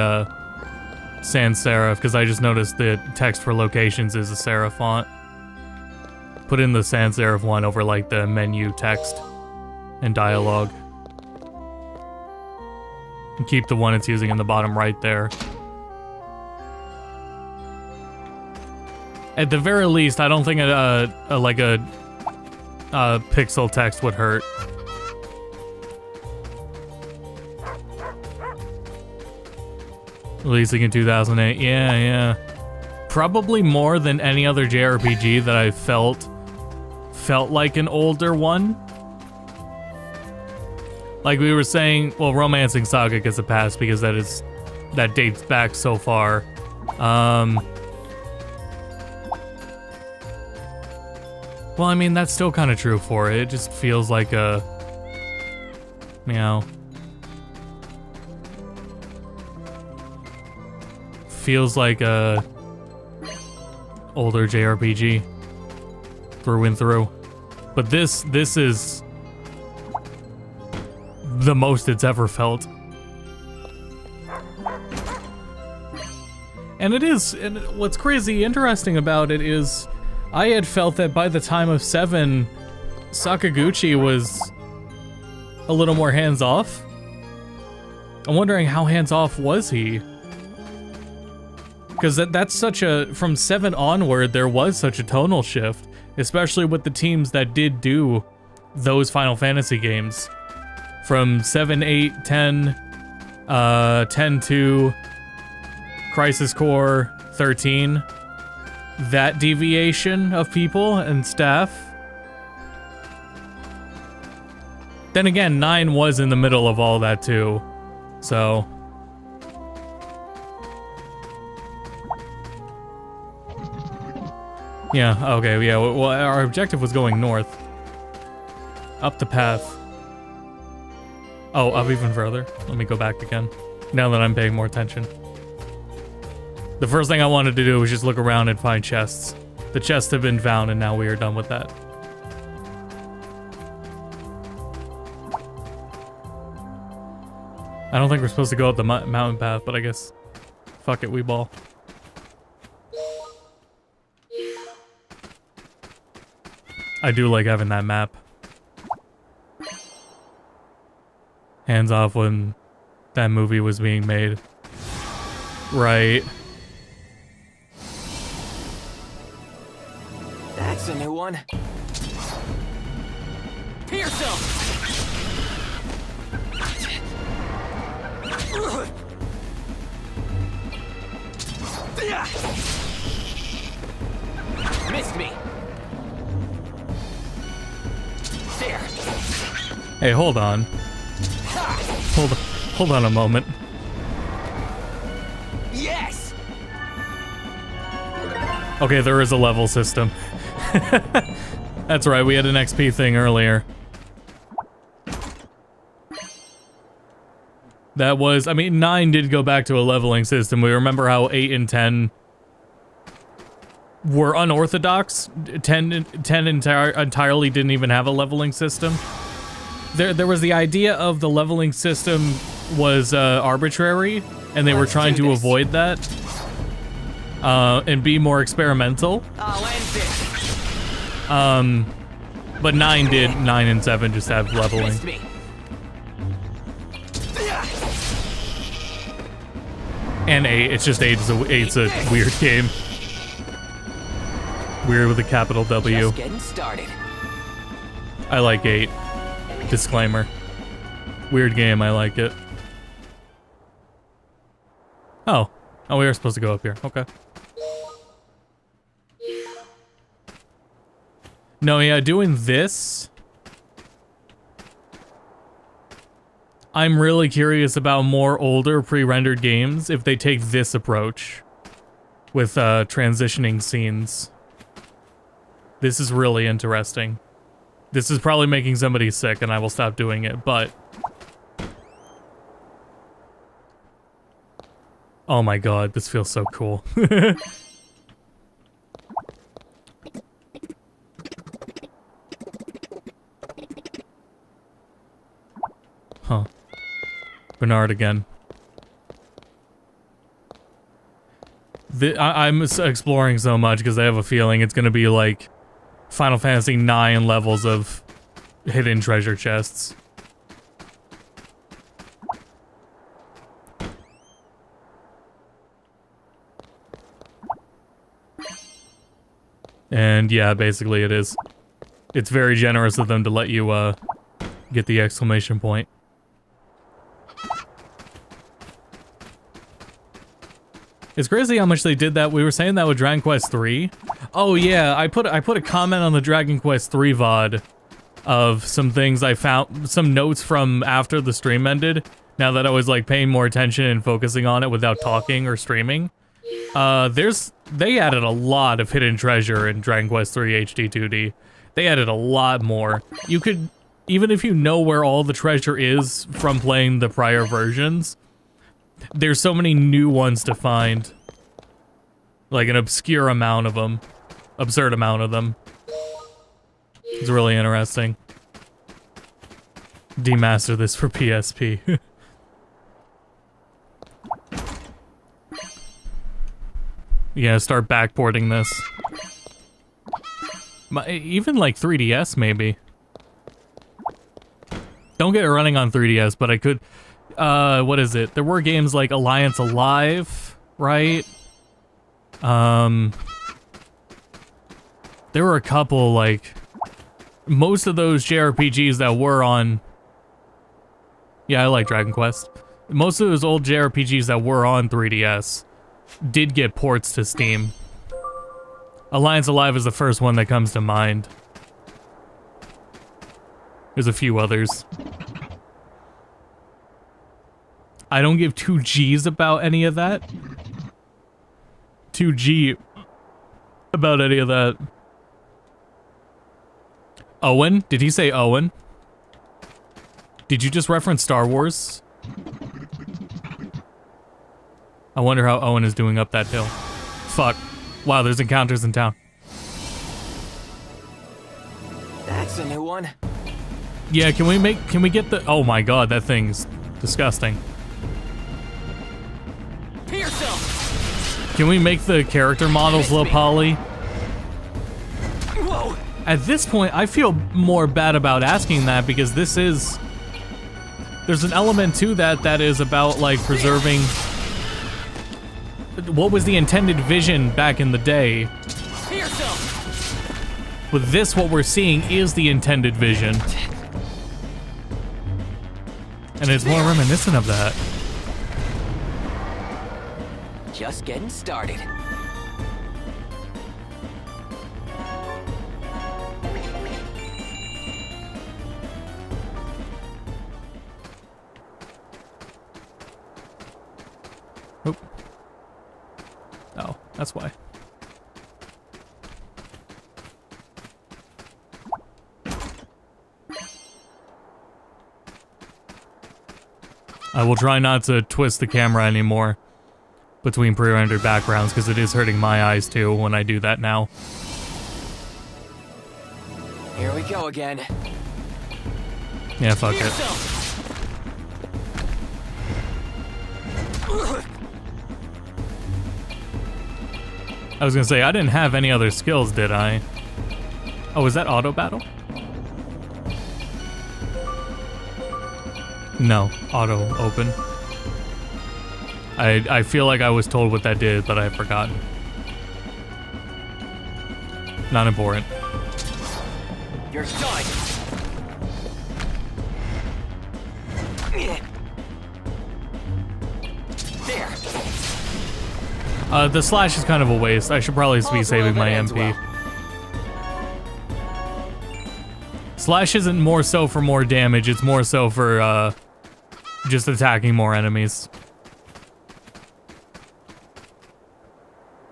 sans serif, because I just noticed the text for locations is a serif font. Put in the sans serif one over like the menu text and dialogue. And keep the one it's using in the bottom right there. At the very least, I don't think a pixel text would hurt. Releasing in 2008, yeah. Probably more than any other JRPG that I felt like an older one. Like we were saying, well, Romancing Saga gets a pass because that dates back so far. Well, I mean, that's still kind of true for it. It just feels like a, you know, feels like a older JRPG through and through. But this is the most it's ever felt. And it is, and what's crazy interesting about it is I had felt that by the time of 7, Sakaguchi was a little more hands-off. I'm wondering how hands-off was he? Because that's such a, from 7 onward, there was such a tonal shift, especially with the teams that did do those Final Fantasy games. From 7, 8, 10, 10-2, Crisis Core 13, that deviation of people and staff. Then again, 9 was in the middle of all that too, so... Yeah, okay, yeah, well, our objective was going north. Up the path. Oh, up even further. Let me go back again, now that I'm paying more attention. The first thing I wanted to do was just look around and find chests. The chests have been found, and now we are done with that. I don't think we're supposed to go up the mountain path, but I guess... Fuck it, we ball. I do like having that map. Hands off when that movie was being made. Right. That's a new one. Pierce him! Missed me. There. Hey, hold on. Hold on a moment. Yes. Okay, there is a level system. That's right, we had an XP thing earlier. That was, I mean, 9 did go back to a leveling system. We remember how 8 and 10 were unorthodox. 10 entirely didn't even have a leveling system. There was the idea of the leveling system was arbitrary, and they were trying to avoid that and be more experimental. But 9 did. 9 and 7 just have leveling. And 8, it's just 8's a weird game. Weird with a capital W. Just getting started. I like 8. Disclaimer. Weird game, I like it. Oh. Oh, we are supposed to go up here. Okay. No, yeah, doing this... I'm really curious about more older pre-rendered games if they take this approach with transitioning scenes. This is really interesting. This is probably making somebody sick and I will stop doing it, but... Oh my god, this feels so cool. Huh. Bernard again. I'm exploring so much because I have a feeling it's going to be like Final Fantasy IX levels of hidden treasure chests. And yeah, basically it is. It's very generous of them to let you get the exclamation point. It's crazy how much they did that. We were saying that with Dragon Quest 3. Oh yeah, I put a comment on the Dragon Quest 3 VOD of some things I found, some notes from after the stream ended. Now that I was like paying more attention and focusing on it without talking or streaming. They added a lot of hidden treasure in Dragon Quest 3 HD 2D. They added a lot more. You could, even if you know where all the treasure is from playing the prior versions, there's so many new ones to find. Like an obscure amount of them. Absurd amount of them. It's really interesting. Demaster this for PSP. Yeah, start backporting this. Even like 3DS maybe. Don't get it running on 3DS, but I could... what is it? There were games like Alliance Alive, right? There were a couple, like... Most of those JRPGs that were on... Yeah, I like Dragon Quest. Most of those old JRPGs that were on 3DS did get ports to Steam. Alliance Alive is the first one that comes to mind. There's a few others. I don't give 2 G's about any of that. 2G about any of that. Owen? Did he say Owen? Did you just reference Star Wars? I wonder how Owen is doing up that hill. Fuck. Wow, there's encounters in town. That's a new one. Yeah, can we get the... Oh my god, that thing's disgusting. Pierce him! Can we make the character models low poly? Whoa! At this point, I feel more bad about asking that because this is... There's an element to that that is about, like, preserving... What was the intended vision back in the day? Pierce him! With this, what we're seeing is the intended vision. And it's more reminiscent of that. Just getting started. Oop. Oh, that's why. I will try not to twist the camera anymore between pre-rendered backgrounds because it is hurting my eyes too when I do that now. Here we go again. Yeah, fuck it. Pierce him! I was gonna say, I didn't have any other skills, did I? Oh, was that auto battle? No, auto open. I feel like I was told what that did, but I've forgotten. Not important. You're done! There! The slash is kind of a waste. I should probably be saving my MP. Slash isn't more so for more damage, it's more so for, just attacking more enemies.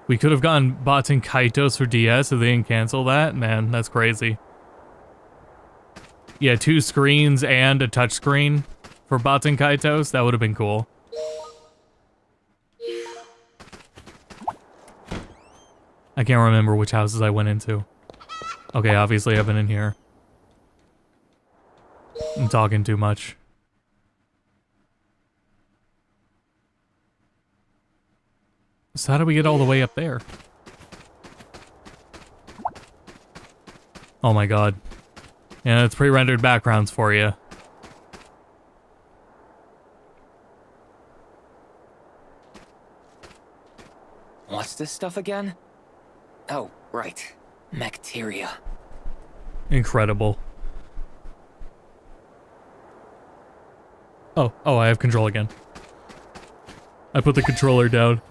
We could have gotten bots and Kaitos for DS if they didn't cancel that. Man, that's crazy. Yeah, 2 screens and a touchscreen for bots and Kaitos. That would have been cool. I can't remember which houses I went into. Okay, obviously I've been in here. I'm talking too much. So how do we get all the way up there? Oh my god. Yeah, it's pre-rendered backgrounds for you. What's this stuff again? Oh, right. Bacteria. Incredible. Oh, I have control again. I put the controller down.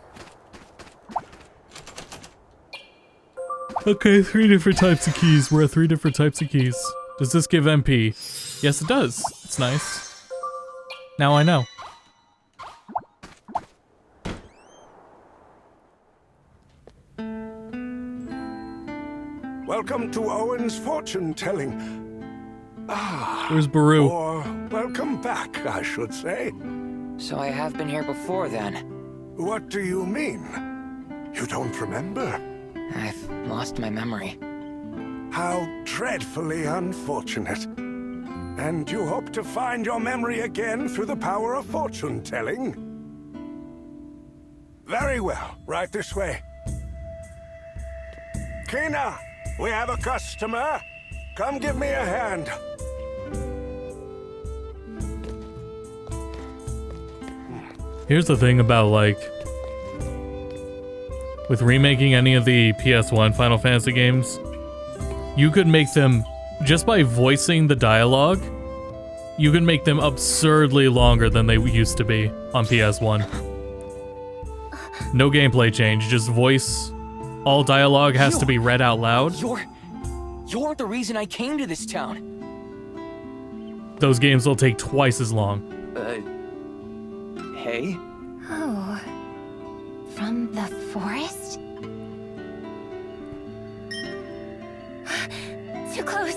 Okay, 3 different types of keys. We're at 3 different types of keys. Does this give MP? Yes, it does. It's nice. Now I know. Welcome to Owen's fortune telling. Where's Baru? Or welcome back, I should say. So I have been here before then. What do you mean? You don't remember? I've lost my memory. How dreadfully unfortunate. And you hope to find your memory again through the power of fortune telling? Very well, right this way. Kina, we have a customer. Come give me a hand. Here's the thing about, like, with remaking any of the PS1 Final Fantasy games, you could make them, just by voicing the dialogue, you can make them absurdly longer than they used to be on PS1. No gameplay change, just voice. All dialogue has to be read out loud. You're the reason I came to this town. Those games will take twice as long. Hey? Oh. From the forest? Too close.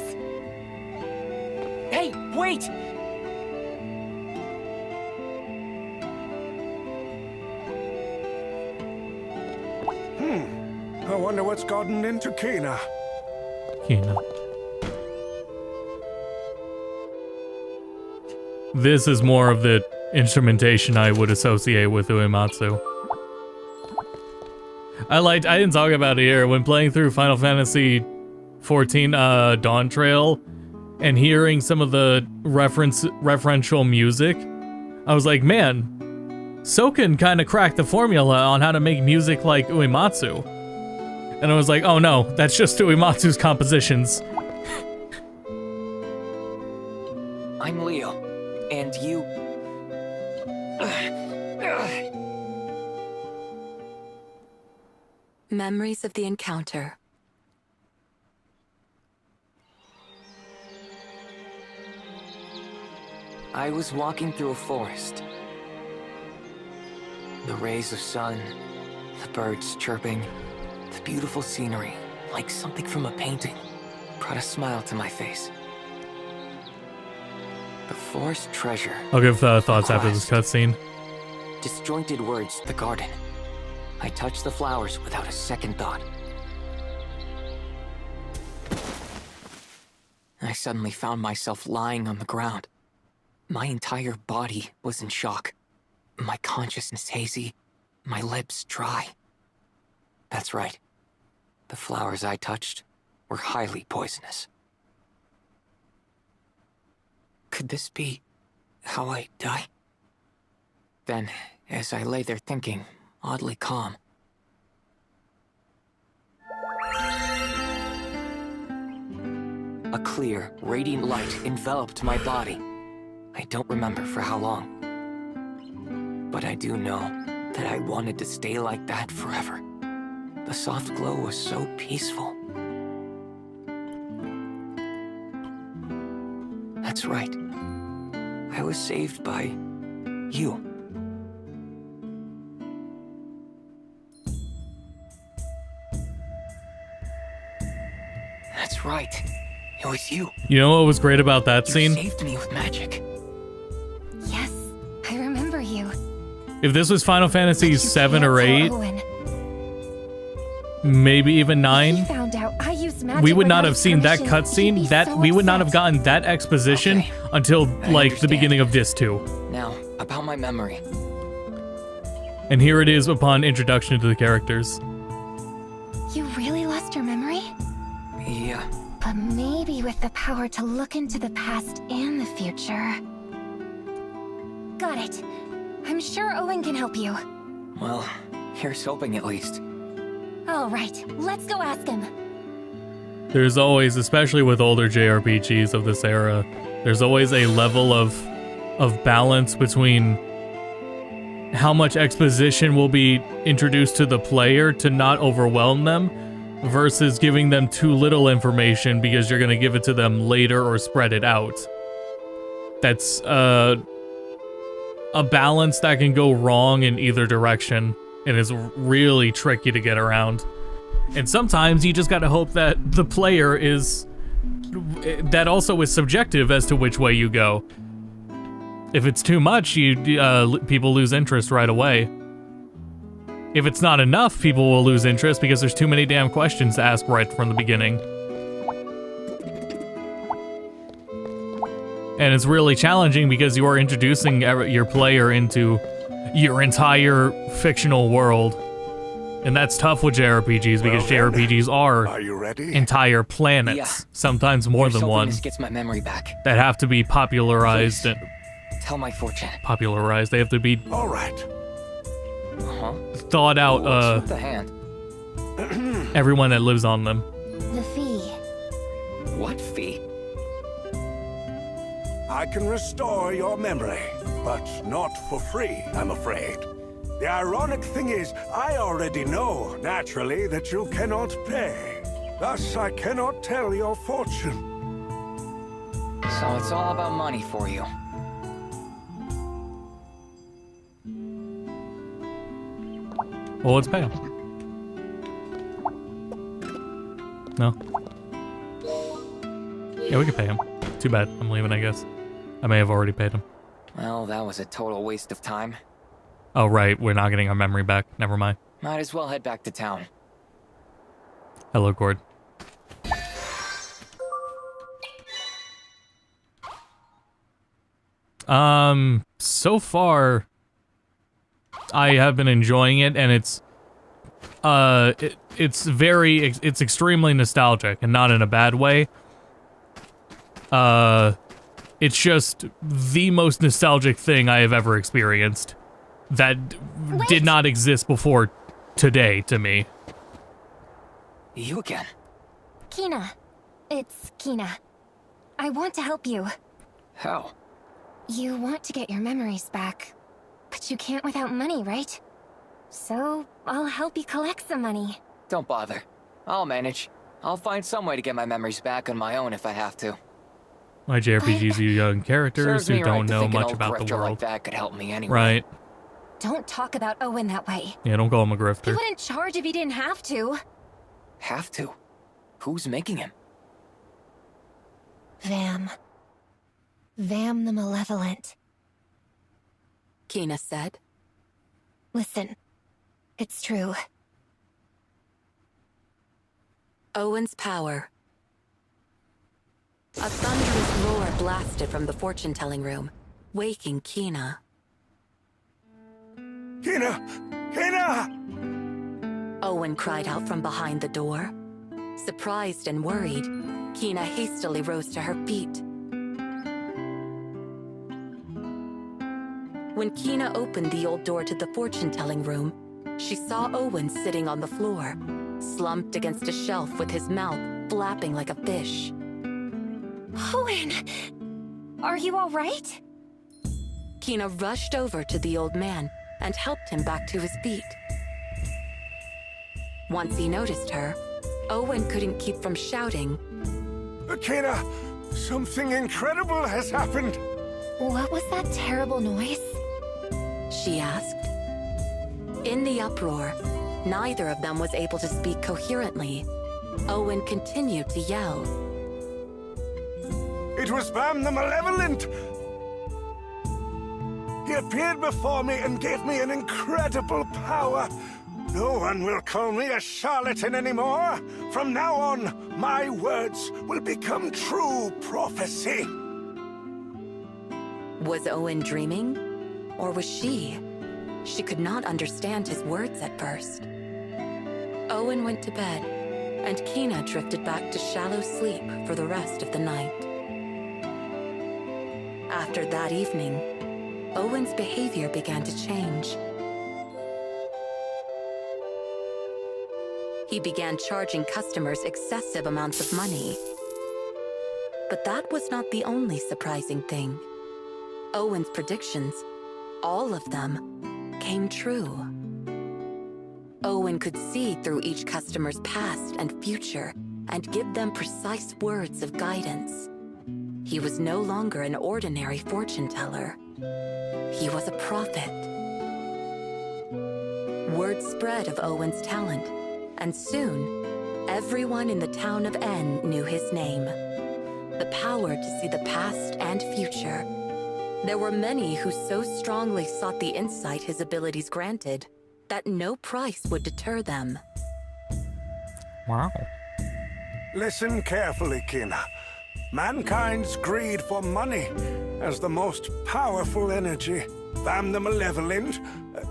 Hey, wait! I wonder what's gotten into Kena. This is more of the instrumentation I would associate with Uematsu. I didn't talk about it here, when playing through Final Fantasy XIV Dawn Trail and hearing some of the referential music, I was like, man, Soken kind of cracked the formula on how to make music like Uematsu. And I was like, oh no, that's just Uematsu's compositions. I'm Leo, and you... Memories of the encounter. I was walking through a forest. The rays of sun, the birds chirping, the beautiful scenery, like something from a painting, brought a smile to my face. The forest treasure. I'll give thoughts after this cutscene. Disjointed words, the garden. I touched the flowers without a second thought. I suddenly found myself lying on the ground. My entire body was in shock. My consciousness hazy, my lips dry. That's right. The flowers I touched were highly poisonous. Could this be how I die? Then, as I lay there thinking, oddly calm, a clear, radiant light enveloped my body. I don't remember for how long, but I do know that I wanted to stay like that forever. The soft glow was so peaceful. That's right. I was saved by you. That's right. It was you. You know what was great about that scene? You saved me with magic. Yes, I remember you. If this was Final Fantasy You 7 can't or tell 8, Owen. maybe even He 9, found out I used magic we would not without have seen that permission. He'd cutscene. be That so we would not have upset. gotten that exposition Okay. until I like the understand. beginning of Disc 2. Now, about my memory. And here it is upon introduction to the characters. You really lost your memory? Yeah. But maybe with the power to look into the past and the future. Got it. I'm sure Owen can help you. Well, here's hoping at least. All right, let's go ask him. There's always, especially with older JRPGs of this era, there's always a level of balance between how much exposition will be introduced to the player to not overwhelm them versus giving them too little information because you're going to give it to them later or spread it out. That's a balance that can go wrong in either direction and is really tricky to get around. And sometimes you just gotta hope that the player is... that also is subjective as to which way you go. If it's too much, people lose interest right away. If it's not enough, people will lose interest because there's too many damn questions to ask right from the beginning. And it's really challenging because you are introducing your player into your entire fictional world. And that's tough with JRPGs because JRPGs Are you ready? entire planets, Yeah. sometimes more Here's than hoping one, This gets my memory back. that have to be popularized. Please. And Tell my fortune. popularized, they have to be All right. Huh? thought out, What's with the hand? everyone that lives on them. The fee. What fee? I can restore your memory, but not for free, I'm afraid. The ironic thing is, I already know, naturally, that you cannot pay. Thus, I cannot tell your fortune. So it's all about money for you. Well, let's pay him. No? Yeah, we could pay him. Too bad. I'm leaving, I guess. I may have already paid him. Well, that was a total waste of time. Oh, right. We're not getting our memory back. Never mind. Might as well head back to town. Hello, Gord. So far, I have been enjoying it, and it's extremely nostalgic, and not in a bad way. It's just the most nostalgic thing I have ever experienced that did not exist before today to me. You again? Kina. It's Kina. I want to help you. How? You want to get your memories back, but you can't without money, right? So, I'll help you collect some money. Don't bother. I'll manage. I'll find some way to get my memories back on my own if I have to. My JRPGs are young characters Serves who me right don't to know think an much old about the grifter world. like that could help me anyway. Right. Don't talk about Owen that way. Yeah, don't call him a He grifter. wouldn't charge if he didn't have to. Have to? Who's making him? Vam. Vam the Malevolent. Kina said. Listen. It's true. Owen's power. A thunderous roar blasted from the fortune-telling room, waking Kina. Kina! Kina! Owen cried out from behind the door. Surprised and worried, Kina hastily rose to her feet. When Kina opened the old door to the fortune-telling room, she saw Owen sitting on the floor, slumped against a shelf with his mouth flapping like a fish. Owen! Are you alright? Kina rushed over to the old man and helped him back to his feet. Once he noticed her, Owen couldn't keep from shouting. Kina, something incredible has happened. What was that terrible noise? She asked. In the uproar, neither of them was able to speak coherently. Owen continued to yell. It was Vam the Malevolent! He appeared before me and gave me an incredible power. No one will call me a charlatan anymore. From now on, my words will become true prophecy. Was Owen dreaming? Or was she? She could not understand his words at first. Owen went to bed, and Kina drifted back to shallow sleep for the rest of the night. After that evening, Owen's behavior began to change. He began charging customers excessive amounts of money. But that was not the only surprising thing. Owen's predictions, all of them, came true. Owen could see through each customer's past and future and give them precise words of guidance. He was no longer an ordinary fortune teller. He was a prophet. Word spread of Owen's talent, and soon, everyone in the town of N knew his name. The power to see the past and future. There were many who so strongly sought the insight his abilities granted that no price would deter them. Wow. Listen carefully, Kina. Mankind's greed for money as the most powerful energy. Vam the Malevolent,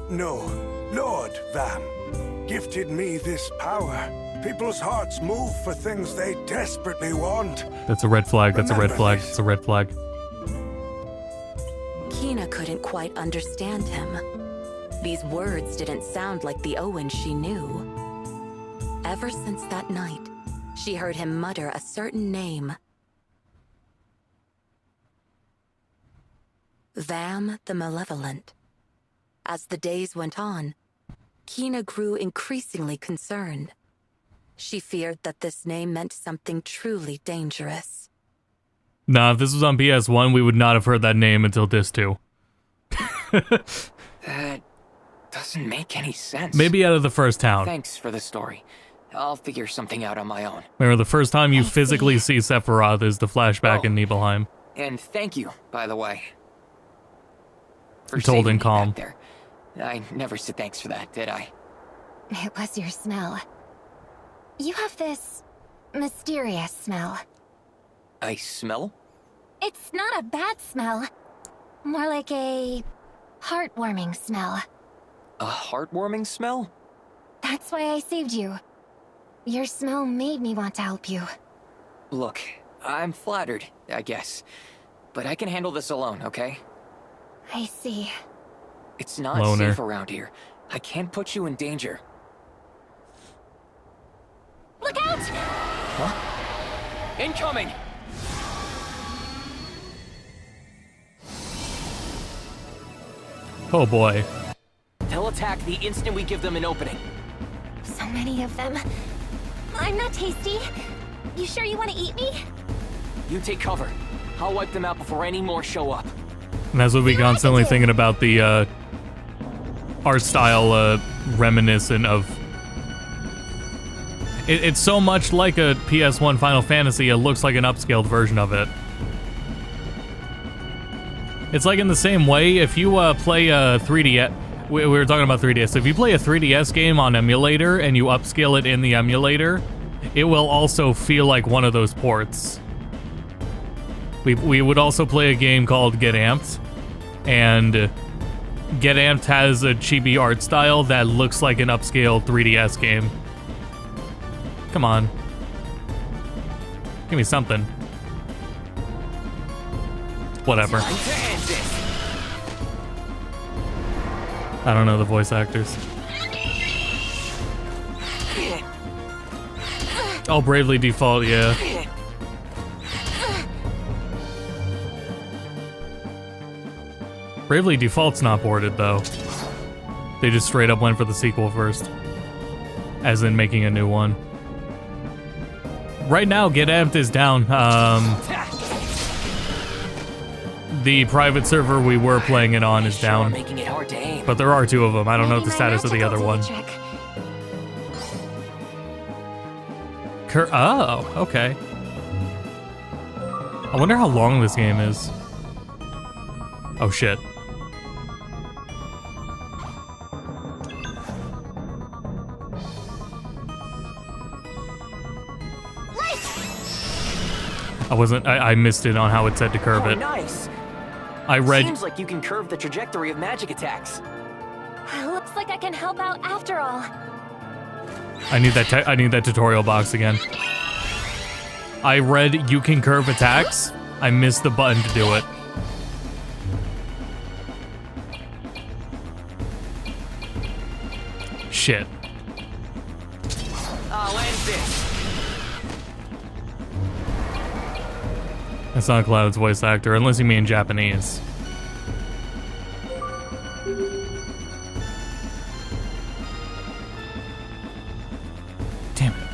Lord Vam, gifted me this power. People's hearts move for things they desperately want. That's a red flag. That's a red Remember flag. this. It's a red flag. Kina couldn't quite understand him. These words didn't sound like the Owen she knew. Ever since that night, she heard him mutter a certain name. Vam the Malevolent. As the days went on, Kina grew increasingly concerned. She feared that this name meant something truly dangerous. Nah, if this was on PS1, we would not have heard that name until Disc 2. That doesn't make any sense. Maybe out of the first town. Thanks for the story. I'll figure something out on my own. Remember, the first time you physically see Sephiroth is the flashback in Nibelheim. And thank you, by the way. For Told saving in me calm. back there. I never said thanks for that, did I? It was your smell. You have this mysterious smell. I smell? It's not a bad smell. More like a heartwarming smell. A heartwarming smell? That's why I saved you. Your smell made me want to help you. Look, I'm flattered, I guess. But I can handle this alone, okay? I see. It's not Loner. safe around here. I can't put you in danger. Look out! Huh? Incoming! Oh boy. They'll attack the instant we give them an opening. So many of them. I'm not tasty. You sure you want to eat me? You take cover. I'll wipe them out before any more show up. And that's what we constantly thinking about the art style reminiscent of. It's so much like a PS1 Final Fantasy, it looks like an upscaled version of it. It's like in the same way, if you play a 3DS, we were talking about 3DS, if you play a 3DS game on emulator and you upscale it in the emulator, it will also feel like one of those ports. We would also play a game called Get Amped, and Get Amped has a chibi art style that looks like an upscaled 3DS game. Come on. Give me something. Whatever. I don't know the voice actors. Oh, Bravely Default, yeah. Bravely Default's not ported, though. They just straight up went for the sequel first. As in making a new one. Right now, Get Amped is down. The private server we were playing it on is down. Making it hard to aim. But there are two of them. I don't know the status of the other one. Oh, okay. I wonder how long this game is. Oh, shit. I missed it on how it said to curve it. Nice. I read. Seems like you can curve the trajectory of magic attacks. Looks like I can help out after all. I need that tutorial box again. I read you can curve attacks. I missed the button to do it. Shit. I'll end this. That's not Cloud's voice actor, unless you mean Japanese. Damn it.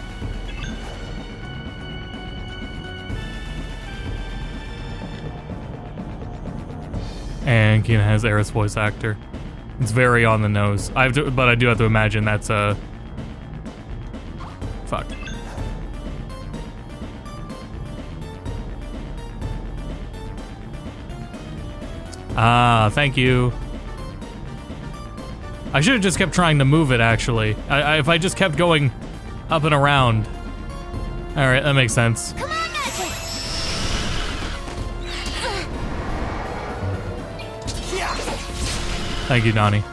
And Kina has Aerith's voice actor. It's very on the nose. But I do have to imagine that's a... Fuck. Ah, thank you. I should have just kept trying to move it, actually. If I just kept going up and around. Alright, that makes sense. Come on, Magic! Thank you, Donnie.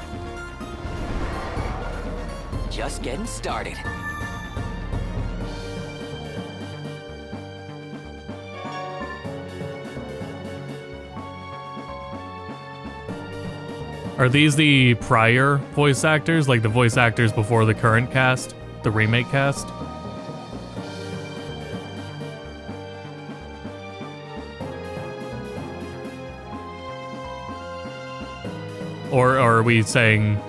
Just getting started. Are these the prior voice actors? Like the voice actors before the current cast? The remake cast? Or are we saying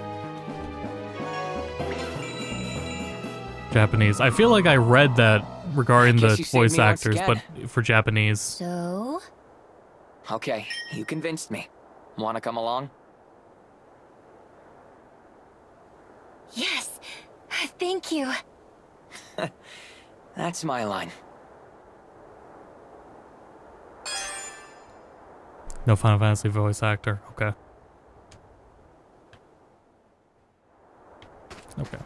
Japanese? I feel like I read that regarding Guess the you saved voice me once actors, again. but for Japanese. So? Okay, you convinced me. Wanna come along? Yes. Thank you. That's my line. No Final Fantasy voice actor. Okay. Okay.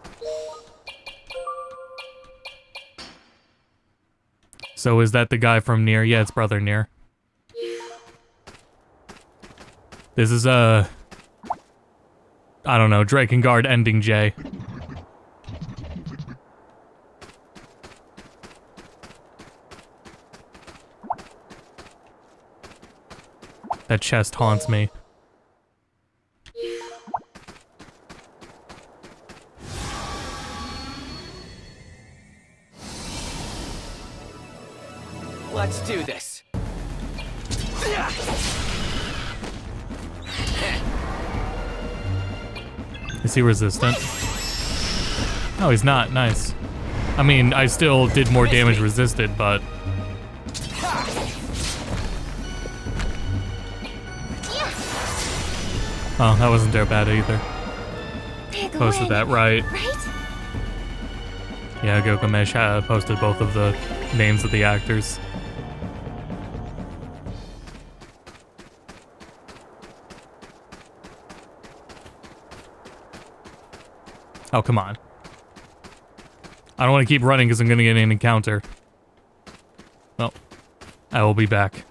So is that the guy from Nier? Yeah, it's Brother Nier. This is I don't know, Drakengard ending J. That chest haunts me. Let's do this. Is he resistant? No, he's not. Nice. I mean, I still did more damage resisted, but... Oh, that wasn't their bad either. Posted that right. Yeah, Gilgamesh posted both of the names of the actors. Oh, come on. I don't want to keep running because I'm going to get an encounter. Well, I will be back.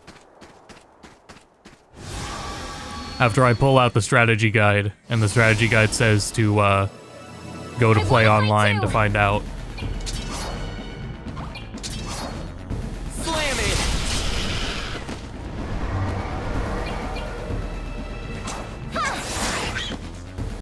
After I pull out the strategy guide, and the strategy guide says to go to play online to find out.